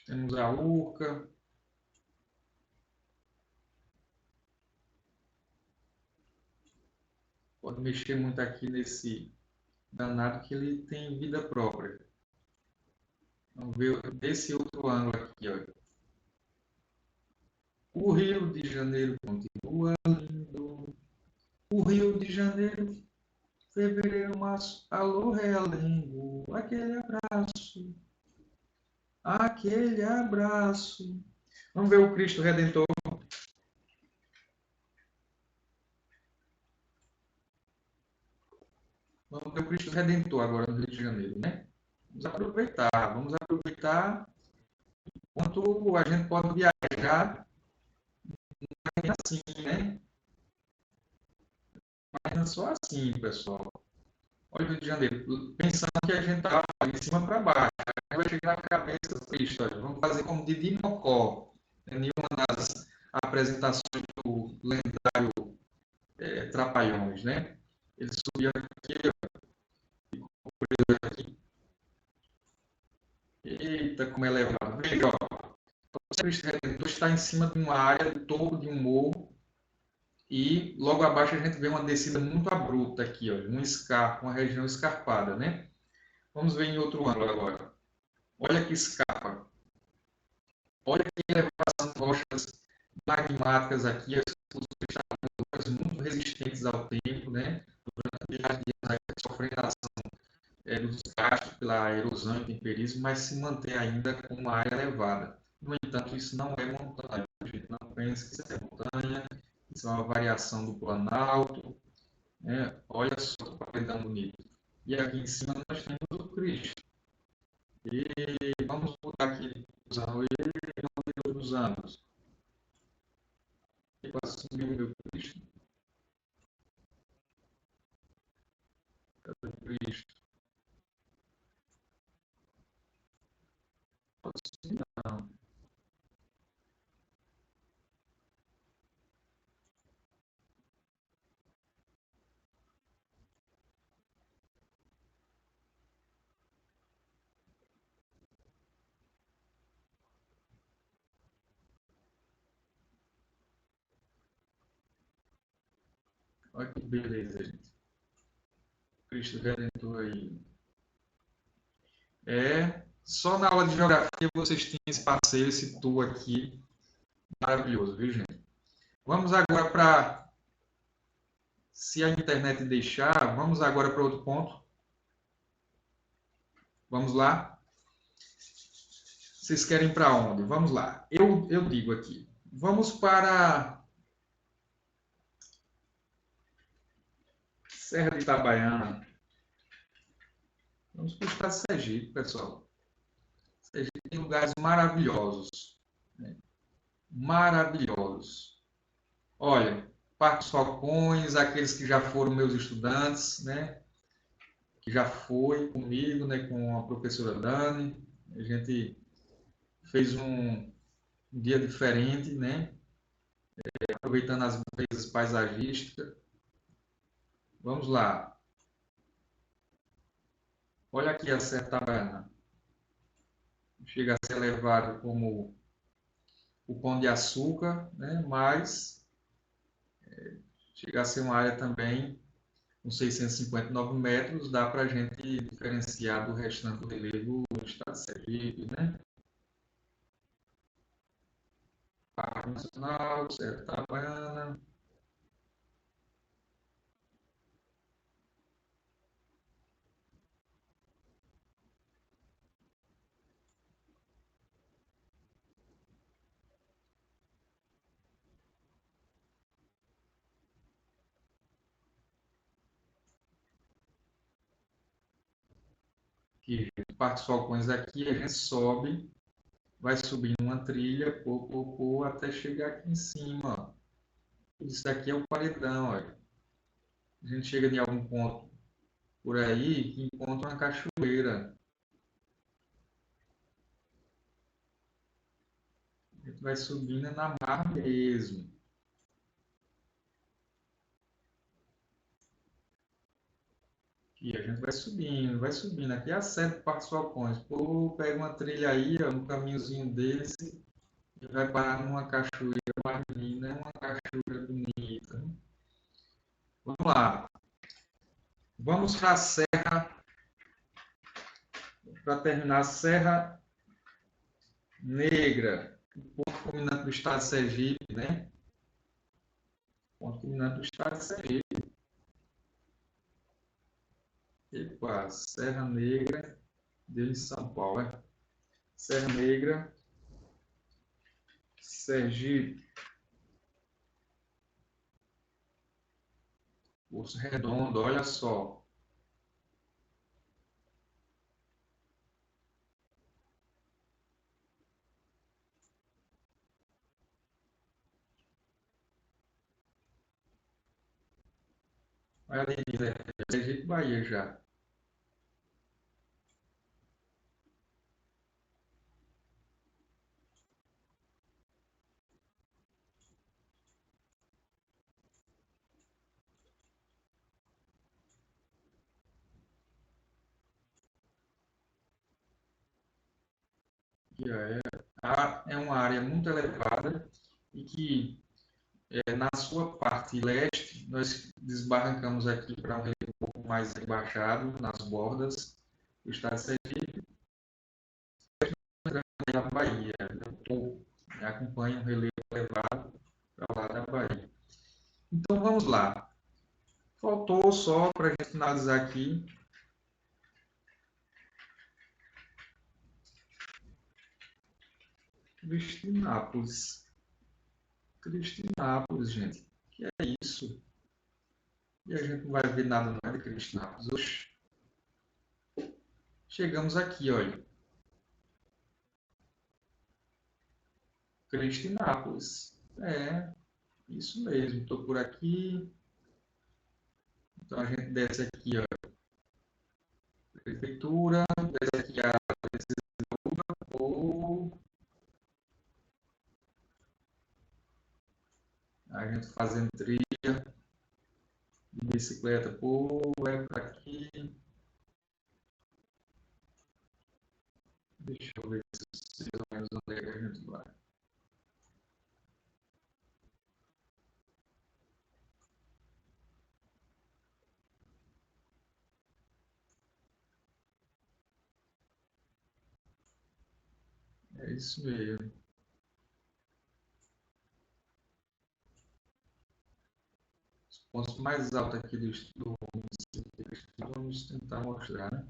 Temos a Urca. Pode mexer muito aqui nesse danado que ele tem vida própria. Vamos ver desse outro ângulo aqui, olha. O Rio de Janeiro continua lindo. O Rio de Janeiro, fevereiro, março, alô, realengo. Aquele abraço, aquele abraço. Vamos ver o Cristo Redentor. Vamos ver o Cristo Redentor agora no Rio de Janeiro, né? Vamos aproveitar enquanto a gente pode viajar assim, né? Imagina só assim, pessoal. Olha o Rio de Janeiro, pensando que a gente está de cima para baixo, aí vai chegar na cabeça do Cristo, olha, vamos fazer como de Dinocó, né? Nenhuma das apresentações do lendário Trapalhões, né? Ele subia aqui, aqui. Eita, como é elevado. Veja, ó, o Cristo Redentor está em cima de uma área, do topo de um morro, e logo abaixo a gente vê uma descida muito abrupta aqui, ó, uma região escarpada, né? Vamos ver em outro ângulo agora. Olha que escarpa. Olha que elevação de rochas magmáticas aqui, as estruturas muito resistentes ao tempo, né? Durante milhares de sofrendo a ação dos gastos pela erosão e temperismo, mas se mantém ainda com uma área elevada. No entanto, isso não é montanha. A gente não pensa que isso é montanha, isso é uma variação do planalto. Né? Olha só que paredão bonito. E aqui em cima nós temos o Cristo. E vamos mudar aqui os anos. E para subir o meu Cristo. Cadê o Cristo? Pode subir, não. Olha que beleza, gente. Cristo Redentor aí. Só na aula de geografia vocês têm esse passeio, esse tour aqui maravilhoso, viu, gente? Vamos agora para, se a internet deixar, vamos agora para outro ponto. Vamos lá? Vocês querem para onde? Vamos lá. Eu digo aqui. Vamos para Serra de Itabaiana. Vamos para o estado de Sergipe, pessoal. Sergipe tem lugares maravilhosos. Né? Maravilhosos. Olha, Parque dos Falcões, aqueles que já foram meus estudantes, né? Que já foi comigo, né? Com a professora Dani. A gente fez um dia diferente, né? Aproveitando as belezas paisagísticas. Vamos lá. Olha aqui a Serra Itabaiana. Chega a ser elevado como o Pão de Açúcar, né? Mas chega a ser uma área também com 659 metros, dá para a gente diferenciar do restante do relevo do estado de Sergipe, né? Parque Nacional, Serra Itabaiana. Que Parque dos Falcões aqui, a gente sobe, vai subindo uma trilha, até chegar aqui em cima. Isso daqui é o paredão, olha. A gente chega em algum ponto por aí que encontra uma cachoeira. A gente vai subindo na mar mesmo. E a gente vai subindo, vai subindo. Aqui é a sede do Parque dos Falcões. Pô, pega uma trilha aí, ó, um caminhozinho desse, e vai parar numa cachoeira, mas menina, é uma cachoeira bonita. Vamos lá. Vamos para a Serra, para terminar, Serra Negra, o ponto culminante do estado de Sergipe, né? Ponto culminante do estado de Sergipe. Epa, Serra Negra, deu em São Paulo, né? Serra Negra, Sergipe, Poço Redondo, olha só. Olha ali, Sergipe, Bahia já. Que é uma área muito elevada e que, na sua parte leste, nós desbarrancamos aqui para um relevo um pouco mais embaixado, nas bordas do estado de Sergipe, na Bahia. Acompanha um relevo elevado para lá da Bahia. Então vamos lá. Faltou só para a gente finalizar aqui. Cristinápolis. Cristinápolis, gente. Que é isso? E a gente não vai ver nada mais de Cristinápolis. Oxi. Chegamos aqui, olha. Cristinápolis. É, isso mesmo. Estou por aqui. Então a gente desce aqui, ó. Prefeitura. Desce aqui a ou a gente fazendo trilha de bicicleta por aqui. Deixa eu ver se mais ou menos onde é que a gente vai. É isso mesmo. Os pontos mais altos aqui do município, vamos tentar mostrar, né?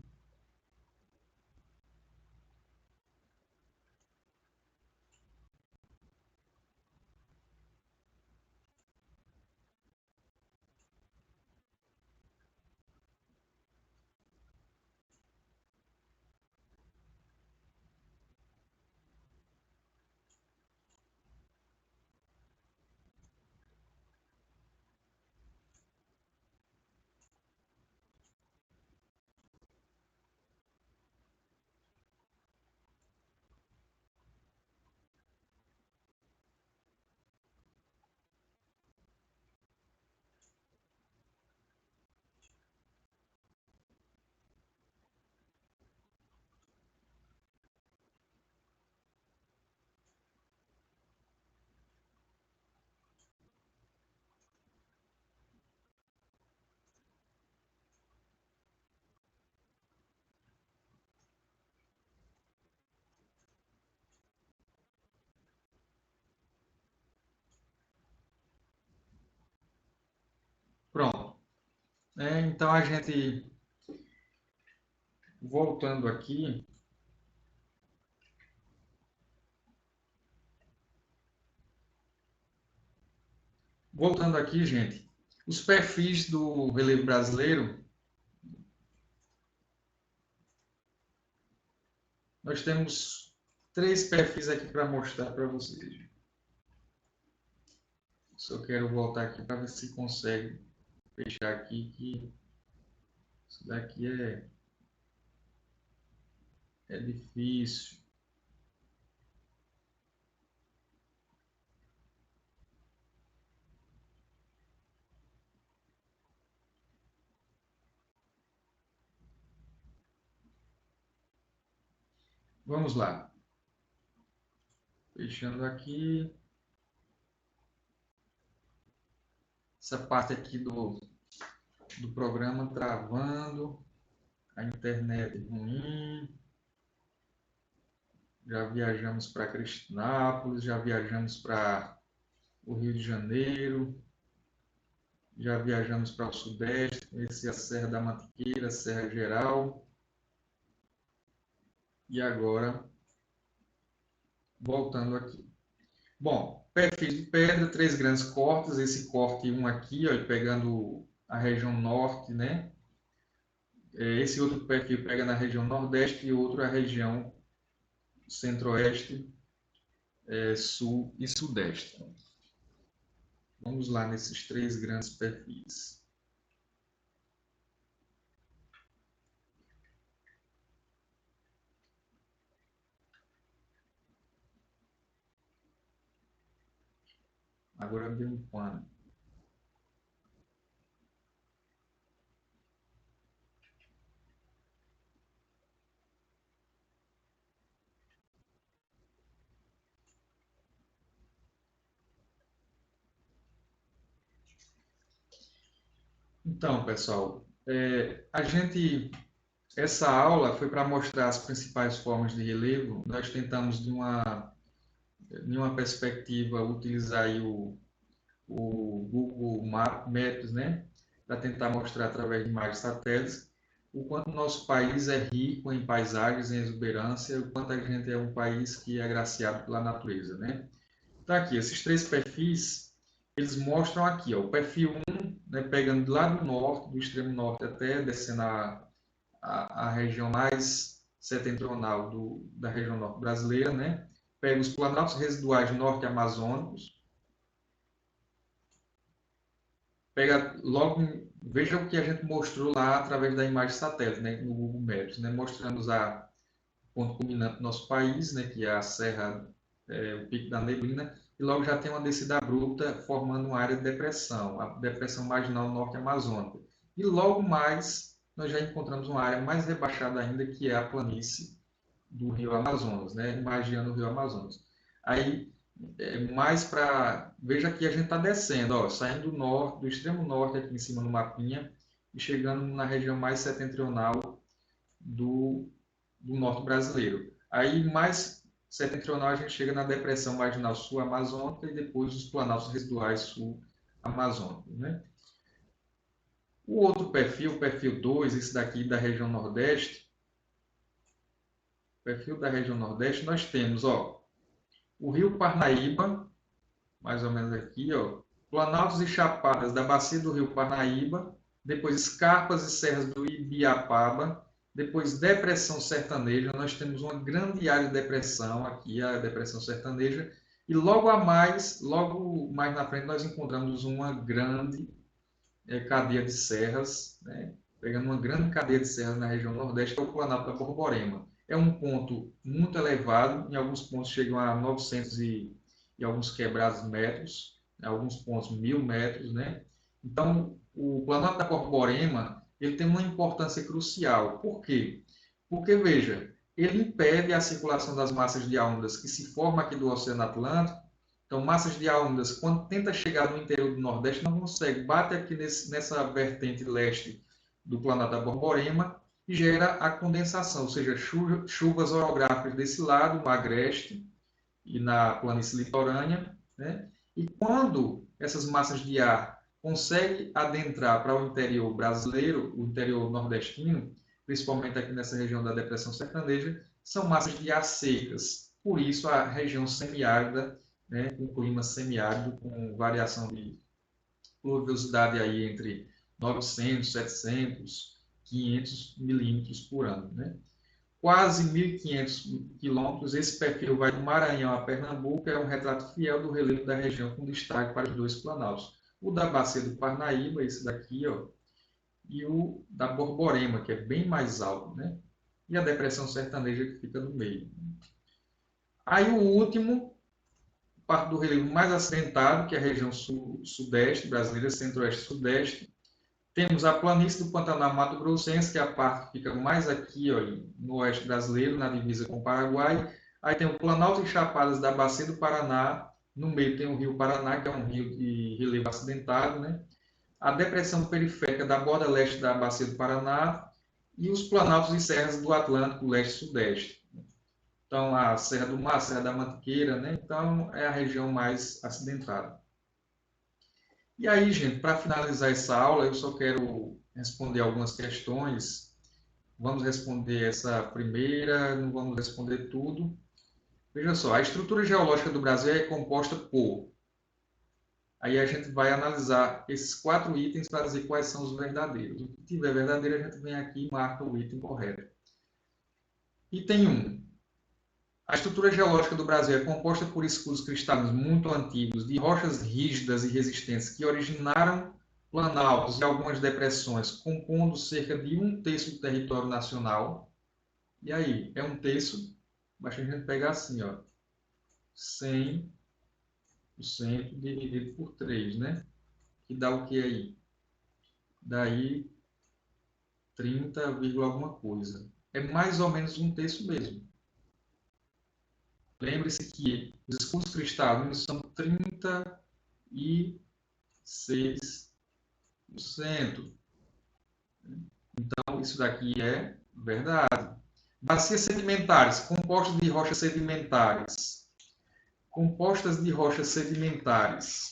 Pronto. Então a gente, voltando aqui, gente, os perfis do relevo brasileiro, nós temos 3 perfis aqui para mostrar para vocês. Só quero voltar aqui para ver se consegue fechar aqui, que isso daqui é difícil. Vamos lá. Fechando aqui. Essa parte aqui do programa travando. A internet ruim. Já viajamos para Cristinápolis, já viajamos para o Rio de Janeiro, já viajamos para o Sudeste, conheci a Serra da Mantiqueira, Serra Geral. E agora, voltando aqui. Bom, perfil de pedra, 3 grandes cortes. Esse corte, um aqui, ó, pegando a região norte, né? Esse outro perfil pega na região nordeste e outro a região centro-oeste, sul e sudeste. Vamos lá nesses 3 grandes perfis. Agora deu um pano. Então, pessoal, essa aula foi para mostrar as principais formas de relevo. Nós tentamos, de uma perspectiva, utilizar aí o Google Maps, né, para tentar mostrar através de imagens satélites o quanto o nosso país é rico em paisagens, em exuberância, o quanto a gente é um país que é agraciado pela natureza, né? Então aqui, esses três perfis, eles mostram aqui, ó, o perfil 1, né, pegando do lado do norte, do extremo norte até descendo a região mais setentrional da região norte brasileira, né? Pega os planaltos residuais norte-amazônicos, pega logo, veja o que a gente mostrou lá através da imagem satélite, né, no Google Maps, né, mostrando o ponto culminante do nosso país, né, que é a Serra, o Pico da Neblina, e logo já tem uma descida abrupta formando uma área de depressão, a depressão marginal norte amazônica. E logo mais nós já encontramos uma área mais rebaixada ainda, que é a planície do Rio Amazonas, né, imaginando o Rio Amazonas. Aí mais para. Veja que a gente está descendo, ó, saindo do norte, do extremo norte aqui em cima no mapinha e chegando na região mais setentrional do, do norte brasileiro. Aí mais setentrional a gente chega na depressão marginal sul-amazônica e depois os planaltos residuais sul-amazônicos, né? O outro perfil, o perfil 2, esse daqui da região nordeste, perfil da região nordeste, nós temos, ó, o rio Parnaíba, mais ou menos aqui, ó, planaltos e chapadas da bacia do rio Parnaíba, depois escarpas e serras do Ibiapaba, depois depressão sertaneja, nós temos uma grande área de depressão aqui, a depressão sertaneja, e logo mais na frente nós encontramos uma grande cadeia de serras, né? Pegando uma grande cadeia de serras na região nordeste, que é o Planalto da Borborema. É um ponto muito elevado, em alguns pontos chegam a 900 e alguns quebrados metros, em alguns pontos 1.000 metros, né? Então, o Planalto da Borborema, ele tem uma importância crucial. Por quê? Porque, veja, ele impede a circulação das massas de ondas que se formam aqui do Oceano Atlântico. Então, massas de ondas, quando tenta chegar no interior do Nordeste, não consegue. Bate aqui nessa vertente leste do planeta Borborema e gera a condensação, ou seja, chuvas orográficas desse lado, no agreste e na planície litorânea, né? E quando essas massas de ar conseguem adentrar para o interior brasileiro, o interior nordestino, principalmente aqui nessa região da Depressão Sertaneja, são massas de ar secas. Por isso, a região semiárida, né, com clima semiárido, com variação de pluviosidade aí entre 900, 700, 500 milímetros por ano, né? Quase 1.500 quilômetros, esse perfil vai do Maranhão a Pernambuco, é um retrato fiel do relevo da região, com destaque para os dois planaltos. O da Bacia do Parnaíba, esse daqui, ó, e o da Borborema, que é bem mais alto, né? E a depressão sertaneja que fica no meio. Aí o último, parte do relevo mais acidentado, que é a região sudeste brasileira, centro-oeste e sudeste. Temos a planície do Pantanal Mato Grossense, que é a parte que fica mais aqui, ó, no oeste brasileiro, na divisa com o Paraguai. Aí tem o Planalto e Chapadas da Bacia do Paraná. No meio tem o Rio Paraná, que é um rio de relevo acidentado, né? A depressão periférica da borda leste da Bacia do Paraná e os planaltos e serras do Atlântico leste e sudeste. Então, a Serra do Mar, a Serra da Mantiqueira, né? Então, é a região mais acidentada. E aí, gente, para finalizar essa aula, eu só quero responder algumas questões. Vamos responder essa primeira, não vamos responder tudo. Veja só, a estrutura geológica do Brasil é composta por. Aí a gente vai analisar esses 4 itens para dizer quais são os verdadeiros. O que tiver verdadeiro, a gente vem aqui e marca o item correto. Item 1. A estrutura geológica do Brasil é composta por escudos cristalinos muito antigos, de rochas rígidas e resistentes que originaram planaltos e algumas depressões, compondo cerca de 1/3 do território nacional. E aí, é 1/3, basta a gente pegar assim, ó, 100 dividido por 3, né? Que dá o que aí? Daí 30, alguma coisa. É mais ou menos um terço mesmo. Lembre-se que os escudos cristalinos são 36%. Então, isso daqui é verdade. Bacias sedimentares, compostas de rochas sedimentares. Compostas de rochas sedimentares.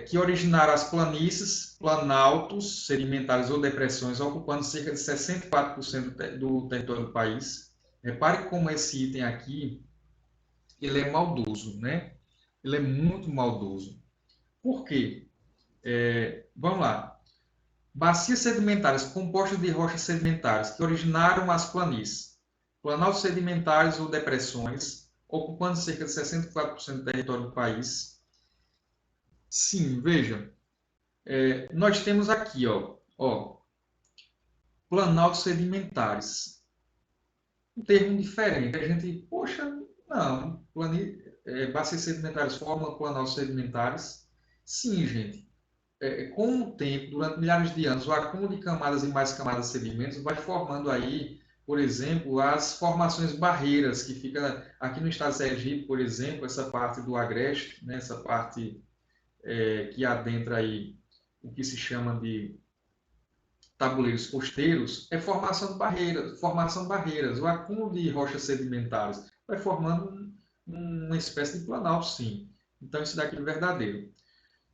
Que originaram as planícies, planaltos sedimentares ou depressões, ocupando cerca de 64% do território do país. Repare como esse item aqui, ele é maldoso, né? Ele é muito maldoso. Por quê? Vamos lá. Bacias sedimentares compostas de rochas sedimentares que originaram as planícies, planaltos sedimentares ou depressões, ocupando cerca de 64% do território do país. Sim, veja, nós temos aqui, planaltos sedimentares. Um termo diferente. A gente, poxa, não, bacias sedimentares formam planaltos sedimentares. Sim, gente. Com o tempo, durante milhares de anos, o acúmulo de camadas e mais camadas de sedimentos vai formando aí, por exemplo, as formações barreiras, que fica aqui no estado de Sergipe, por exemplo, essa parte do Agreste, né, essa parte que adentra aí o que se chama de tabuleiros costeiros, é formação de barreiras. O acúmulo de rochas sedimentares vai formando uma espécie de planalto, sim. Então, isso daqui é verdadeiro.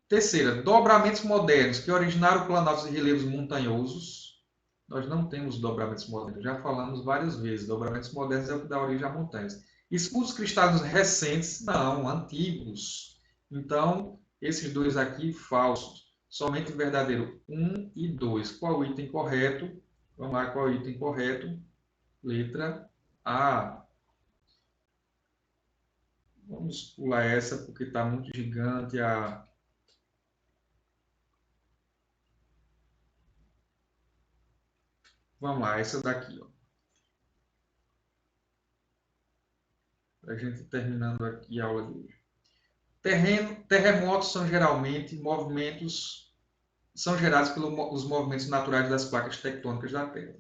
Terceira, dobramentos modernos que originaram planaltos e relevos montanhosos. Nós não temos dobramentos modernos, já falamos várias vezes. Dobramentos modernos é o que dá origem a montanhas. Escudos cristalinos recentes, não, antigos. Então, esses dois aqui, falsos. Somente o verdadeiro 1 e 2. Qual o item correto? Vamos lá, qual o item correto? Letra A. Vamos pular essa porque está muito gigante a. Vamos lá, essa daqui, ó. Para a gente terminando aqui a aula de hoje. Terremotos são geralmente movimentos, são gerados pelos movimentos naturais das placas tectônicas da Terra,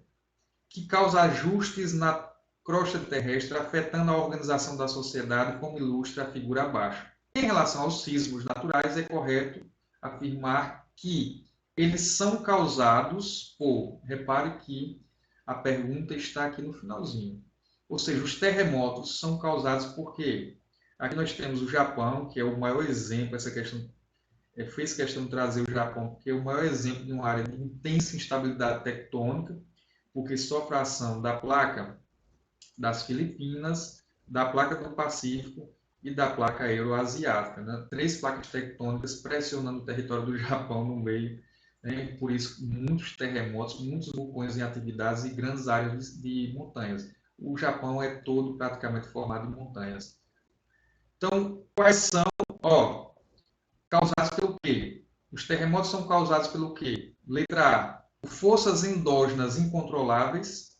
que causam ajustes na crosta terrestre, afetando a organização da sociedade, como ilustra a figura abaixo. Em relação aos sismos naturais, é correto afirmar que eles são causados por, repare que a pergunta está aqui no finalzinho. Ou seja, os terremotos são causados por quê? Aqui nós temos o Japão, que é o maior exemplo, essa questão, fez questão de trazer o Japão, porque é o maior exemplo de uma área de intensa instabilidade tectônica, porque sofre a ação da placa das Filipinas, da placa do Pacífico e da placa euroasiática. Né? 3 placas tectônicas pressionando o território do Japão no meio, né? Por isso muitos terremotos, muitos vulcões em atividades e grandes áreas de montanhas. O Japão é todo praticamente formado em montanhas. Então, quais são, causados pelo quê? Os terremotos são causados pelo quê? Letra A, forças endógenas incontroláveis.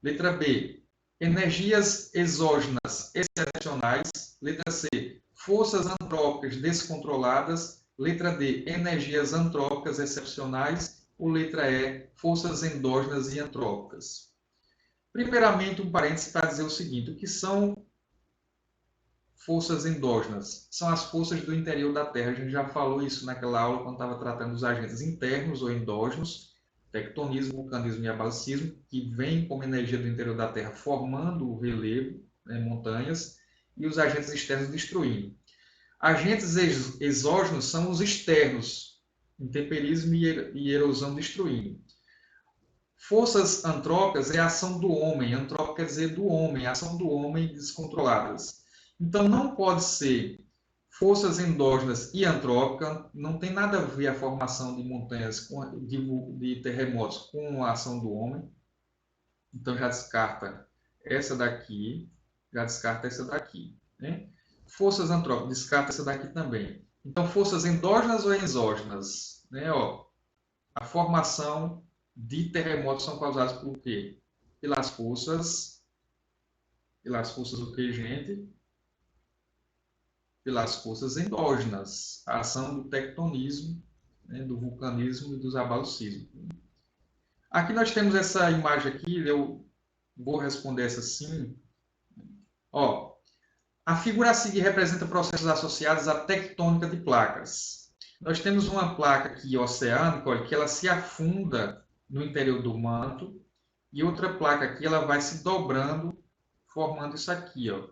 Letra B, energias exógenas excepcionais. Letra C, forças antrópicas descontroladas. Letra D, energias antrópicas excepcionais. Ou letra E, forças endógenas e antrópicas. Primeiramente, um parênteses para dizer o seguinte: o que são forças endógenas? São as forças do interior da Terra. A gente já falou isso naquela aula quando estava tratando dos agentes internos ou endógenos, tectonismo, vulcanismo e abalicismo, que vêm como energia do interior da Terra formando o relevo, né, montanhas, e os agentes externos destruindo. Agentes exógenos são os externos, intemperismo e erosão destruindo. Forças antrópicas é a ação do homem, antrópica quer dizer do homem, a ação do homem descontroladas. Então, não pode ser forças endógenas e antrópicas, não tem nada a ver a formação de montanhas, de terremotos com a ação do homem. Então, já descarta essa daqui, já descarta essa daqui. Né? Forças antrópicas, descarta essa daqui também. Então, forças endógenas ou exógenas? Né? A formação de terremotos são causadas por quê? Pelas forças o que, gente? pelas forças endógenas, a ação do tectonismo, né, do vulcanismo e dos abalos sísmicos. Aqui nós temos essa imagem aqui, eu vou responder essa sim. Ó, a figura a seguir representa processos associados à tectônica de placas. Nós temos uma placa aqui oceânica, olha, que ela se afunda no interior do manto, e outra placa aqui ela vai se dobrando, formando isso aqui, ó.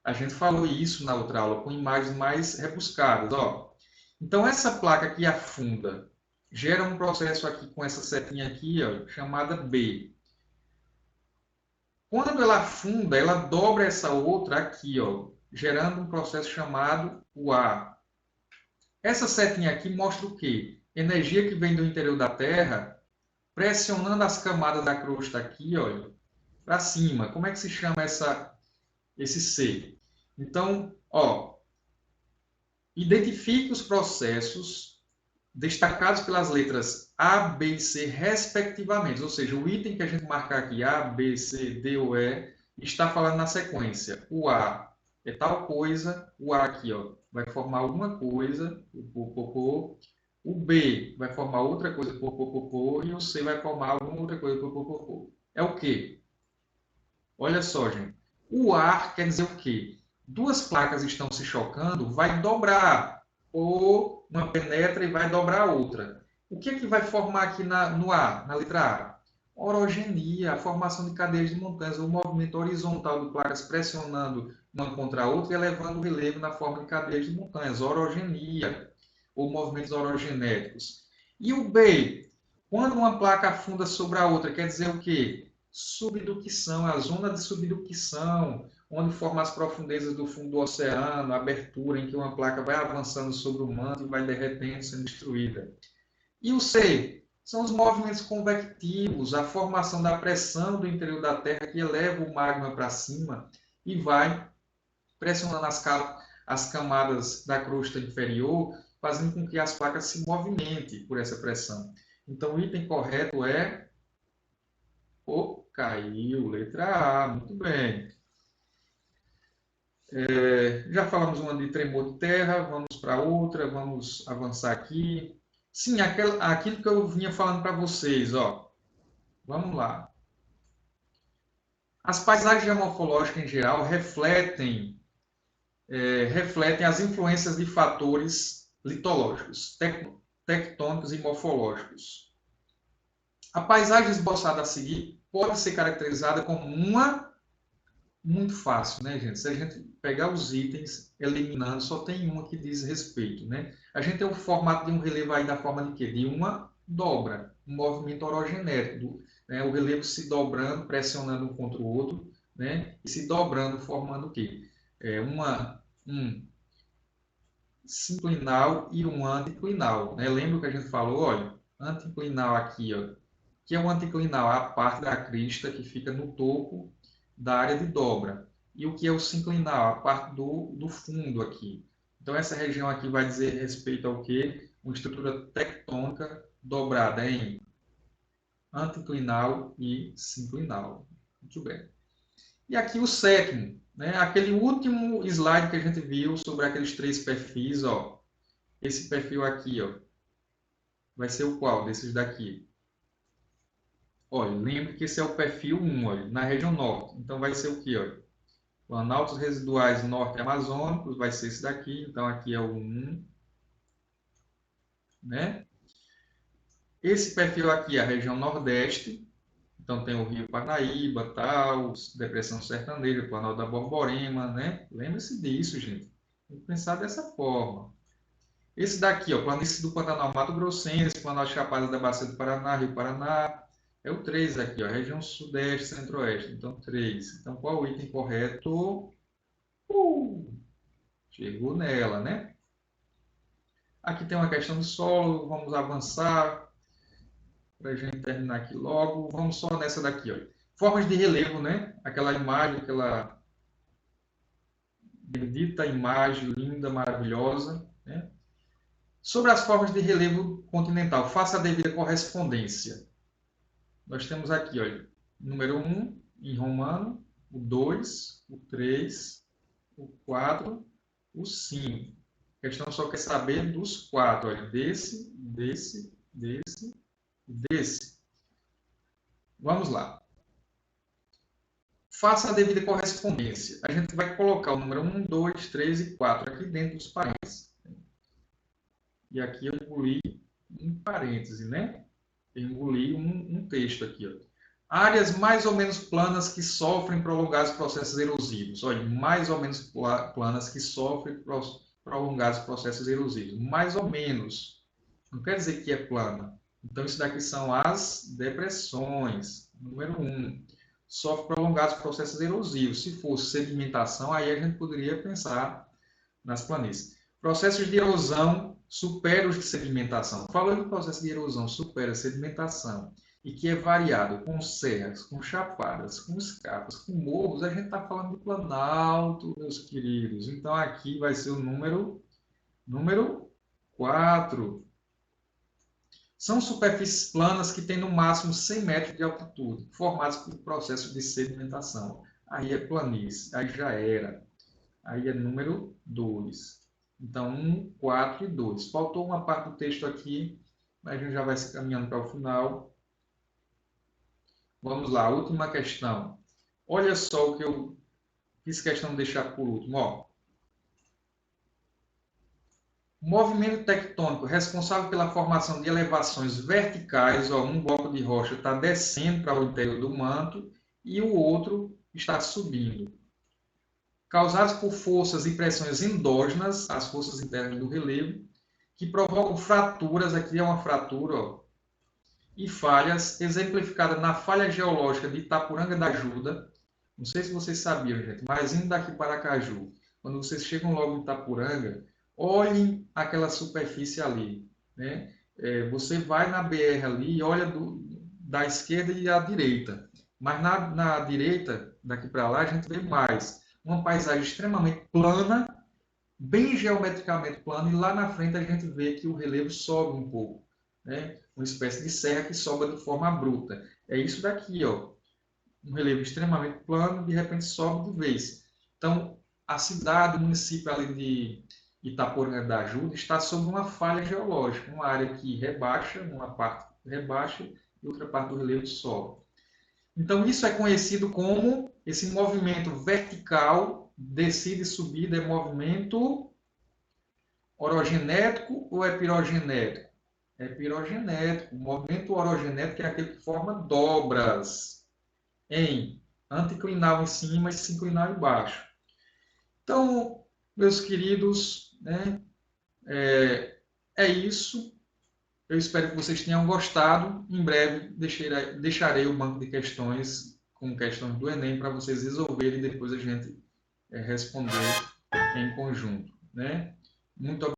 A gente falou isso na outra aula com imagens mais rebuscadas, ó. Então essa placa que afunda gera um processo aqui com essa setinha aqui, ó, chamada B. Quando ela afunda, ela dobra essa outra aqui, ó, gerando um processo chamado o A. Essa setinha aqui mostra o quê? Energia que vem do interior da Terra pressionando as camadas da crosta aqui, olha, para cima. Como é que se chama esse C? Então, ó, identifique os processos destacados pelas letras A, B e C, respectivamente. Ou seja, o item que a gente marcar aqui, A, B, C, D ou E, está falando na sequência. O A é tal coisa, o A aqui ó, vai formar alguma coisa, o B vai formar outra coisa, e o C vai formar alguma outra coisa, É o quê? Olha só, gente. O ar quer dizer o quê? Duas placas estão se chocando, vai dobrar. Ou uma penetra e vai dobrar a outra. O que é que vai formar aqui no ar, na letra A? Orogenia, a formação de cadeias de montanhas, o movimento horizontal de placas pressionando uma contra a outra e elevando o relevo na forma de cadeias de montanhas. Orogenia, ou movimentos orogenéticos. E o B? Quando uma placa afunda sobre a outra, quer dizer o quê? Subducção, a zona de subducção, onde forma as profundezas do fundo do oceano, a abertura em que uma placa vai avançando sobre o manto e vai derretendo, sendo destruída. E o C? São os movimentos convectivos, a formação da pressão do interior da Terra que eleva o magma para cima e vai pressionando as camadas da crosta inferior, fazendo com que as placas se movimentem por essa pressão. Então, o item correto é caiu, letra A, muito bem. Já falamos uma de tremor de terra, vamos para outra, vamos avançar aqui. Sim, aquilo que eu vinha falando para vocês, ó. Vamos lá. As paisagens geomorfológicas em geral refletem as influências de fatores litológicos, tectônicos e morfológicos. A paisagem esboçada a seguir pode ser caracterizada como uma muito fácil, né, gente? Se a gente pegar os itens, eliminando, só tem uma que diz respeito, né? A gente tem o formato de um relevo aí da forma de quê? De uma dobra, um movimento orogenético, né? O relevo se dobrando, pressionando um contra o outro, né? E se dobrando, formando o quê? Um sinclinal e um anticlinal, né? Lembra que a gente falou, olha, anticlinal aqui, ó, que é o anticlinal, a parte da crista que fica no topo da área de dobra. E o que é o sinclinal? A parte do fundo aqui. Então, essa região aqui vai dizer respeito ao quê? Uma estrutura tectônica dobrada em anticlinal e sinclinal. Muito bem. E aqui o sétimo, né? Aquele último slide que a gente viu sobre aqueles três perfis, ó. Esse perfil aqui, ó, vai ser o qual desses daqui? Olha, lembre que esse é o perfil 1, olha, na região norte. Então, vai ser o quê? Olha? Planaltos residuais norte amazônicos, vai ser esse daqui. Então, aqui é o 1. Né? Esse perfil aqui é a região nordeste. Então, tem o Rio Parnaíba, tal, Depressão Sertaneja, Planalto da Borborema, né? Lembre-se disso, gente. Tem que pensar dessa forma. Esse daqui, ó, Planície do Pantanal Mato Grossense, Planalto Chapada da Bacia do Paraná, Rio Paraná. É o 3 aqui, ó, região sudeste, centro-oeste. Então, 3. Então, qual o item correto? Chegou nela, né? Aqui tem uma questão de solo, vamos avançar para a gente terminar aqui logo. Vamos só nessa daqui, ó. Formas de relevo, né? Aquela imagem, aquela bendita imagem linda, maravilhosa, né? Sobre as formas de relevo continental, faça a devida correspondência. Nós temos aqui, olha, número 1 em romano, o 2, o 3, o 4 o 5. A questão só quer saber dos 4. Olha, desse. Vamos lá. Faça a devida correspondência. A gente vai colocar o número 1, 2, 3 e 4 aqui dentro dos parênteses. E aqui eu engoli um parêntese, né? Eu engoli um texto aqui. Ó. Áreas mais ou menos planas que sofrem prolongados processos erosivos. Olha, mais ou menos planas que sofrem prolongados processos erosivos. Mais ou menos. Não quer dizer que é plana. Então, isso daqui são as depressões. Número 1. Sofre prolongados processos erosivos. Se fosse sedimentação, aí a gente poderia pensar nas planícies. Processos de erosão superam os de sedimentação. Falando em processo de erosão supera a sedimentação e que é variado com serras, com chapadas, com escarpas, com morros, a gente está falando do planalto, meus queridos. Então, aqui vai ser o número 4. São superfícies planas que têm no máximo 100 metros de altitude, formadas por processos de sedimentação. Aí é planície, aí já era. Aí é número 2. Então, 1, 4 e 2. Faltou uma parte do texto aqui, mas a gente já vai se caminhando para o final. Vamos lá, última questão. Olha só o que eu fiz questão de deixar por último. Ó. O movimento tectônico responsável pela formação de elevações verticais, ó, um bloco de rocha está descendo para o interior do manto e o outro está subindo. Causados por forças e pressões endógenas, as forças internas do relevo, que provocam fraturas, aqui é uma fratura, ó, e falhas, exemplificada na falha geológica de Itapuranga da Ajuda. Não sei se vocês sabiam, gente, mas indo daqui para Aracaju, quando vocês chegam logo em Itapuranga, olhem aquela superfície ali. Né? Você vai na BR ali e olha da esquerda e à direita. Mas na direita, daqui para lá, a gente vê mais. Uma paisagem extremamente plana, bem geometricamente plana, e lá na frente a gente vê que o relevo sobe um pouco. Né? Uma espécie de serra que sobe de forma abrupta. É isso daqui, ó. Um relevo extremamente plano, de repente sobe de vez. Então, a cidade, o município ali de Itaporanga da Ajuda está sob uma falha geológica, uma área que rebaixa, uma parte rebaixa e outra parte do relevo sobe. Então, isso é conhecido como esse movimento vertical, descida e subida, é movimento orogenético ou epirogenético? Epirogenético. O movimento orogenético é aquele que forma dobras em anticlinal em cima e sinclinal embaixo. Então, meus queridos, né, é isso. Eu espero que vocês tenham gostado. Em breve deixarei o banco de questões com questões do Enem para vocês resolverem e depois a gente responder em conjunto. Né? Muito obrigado.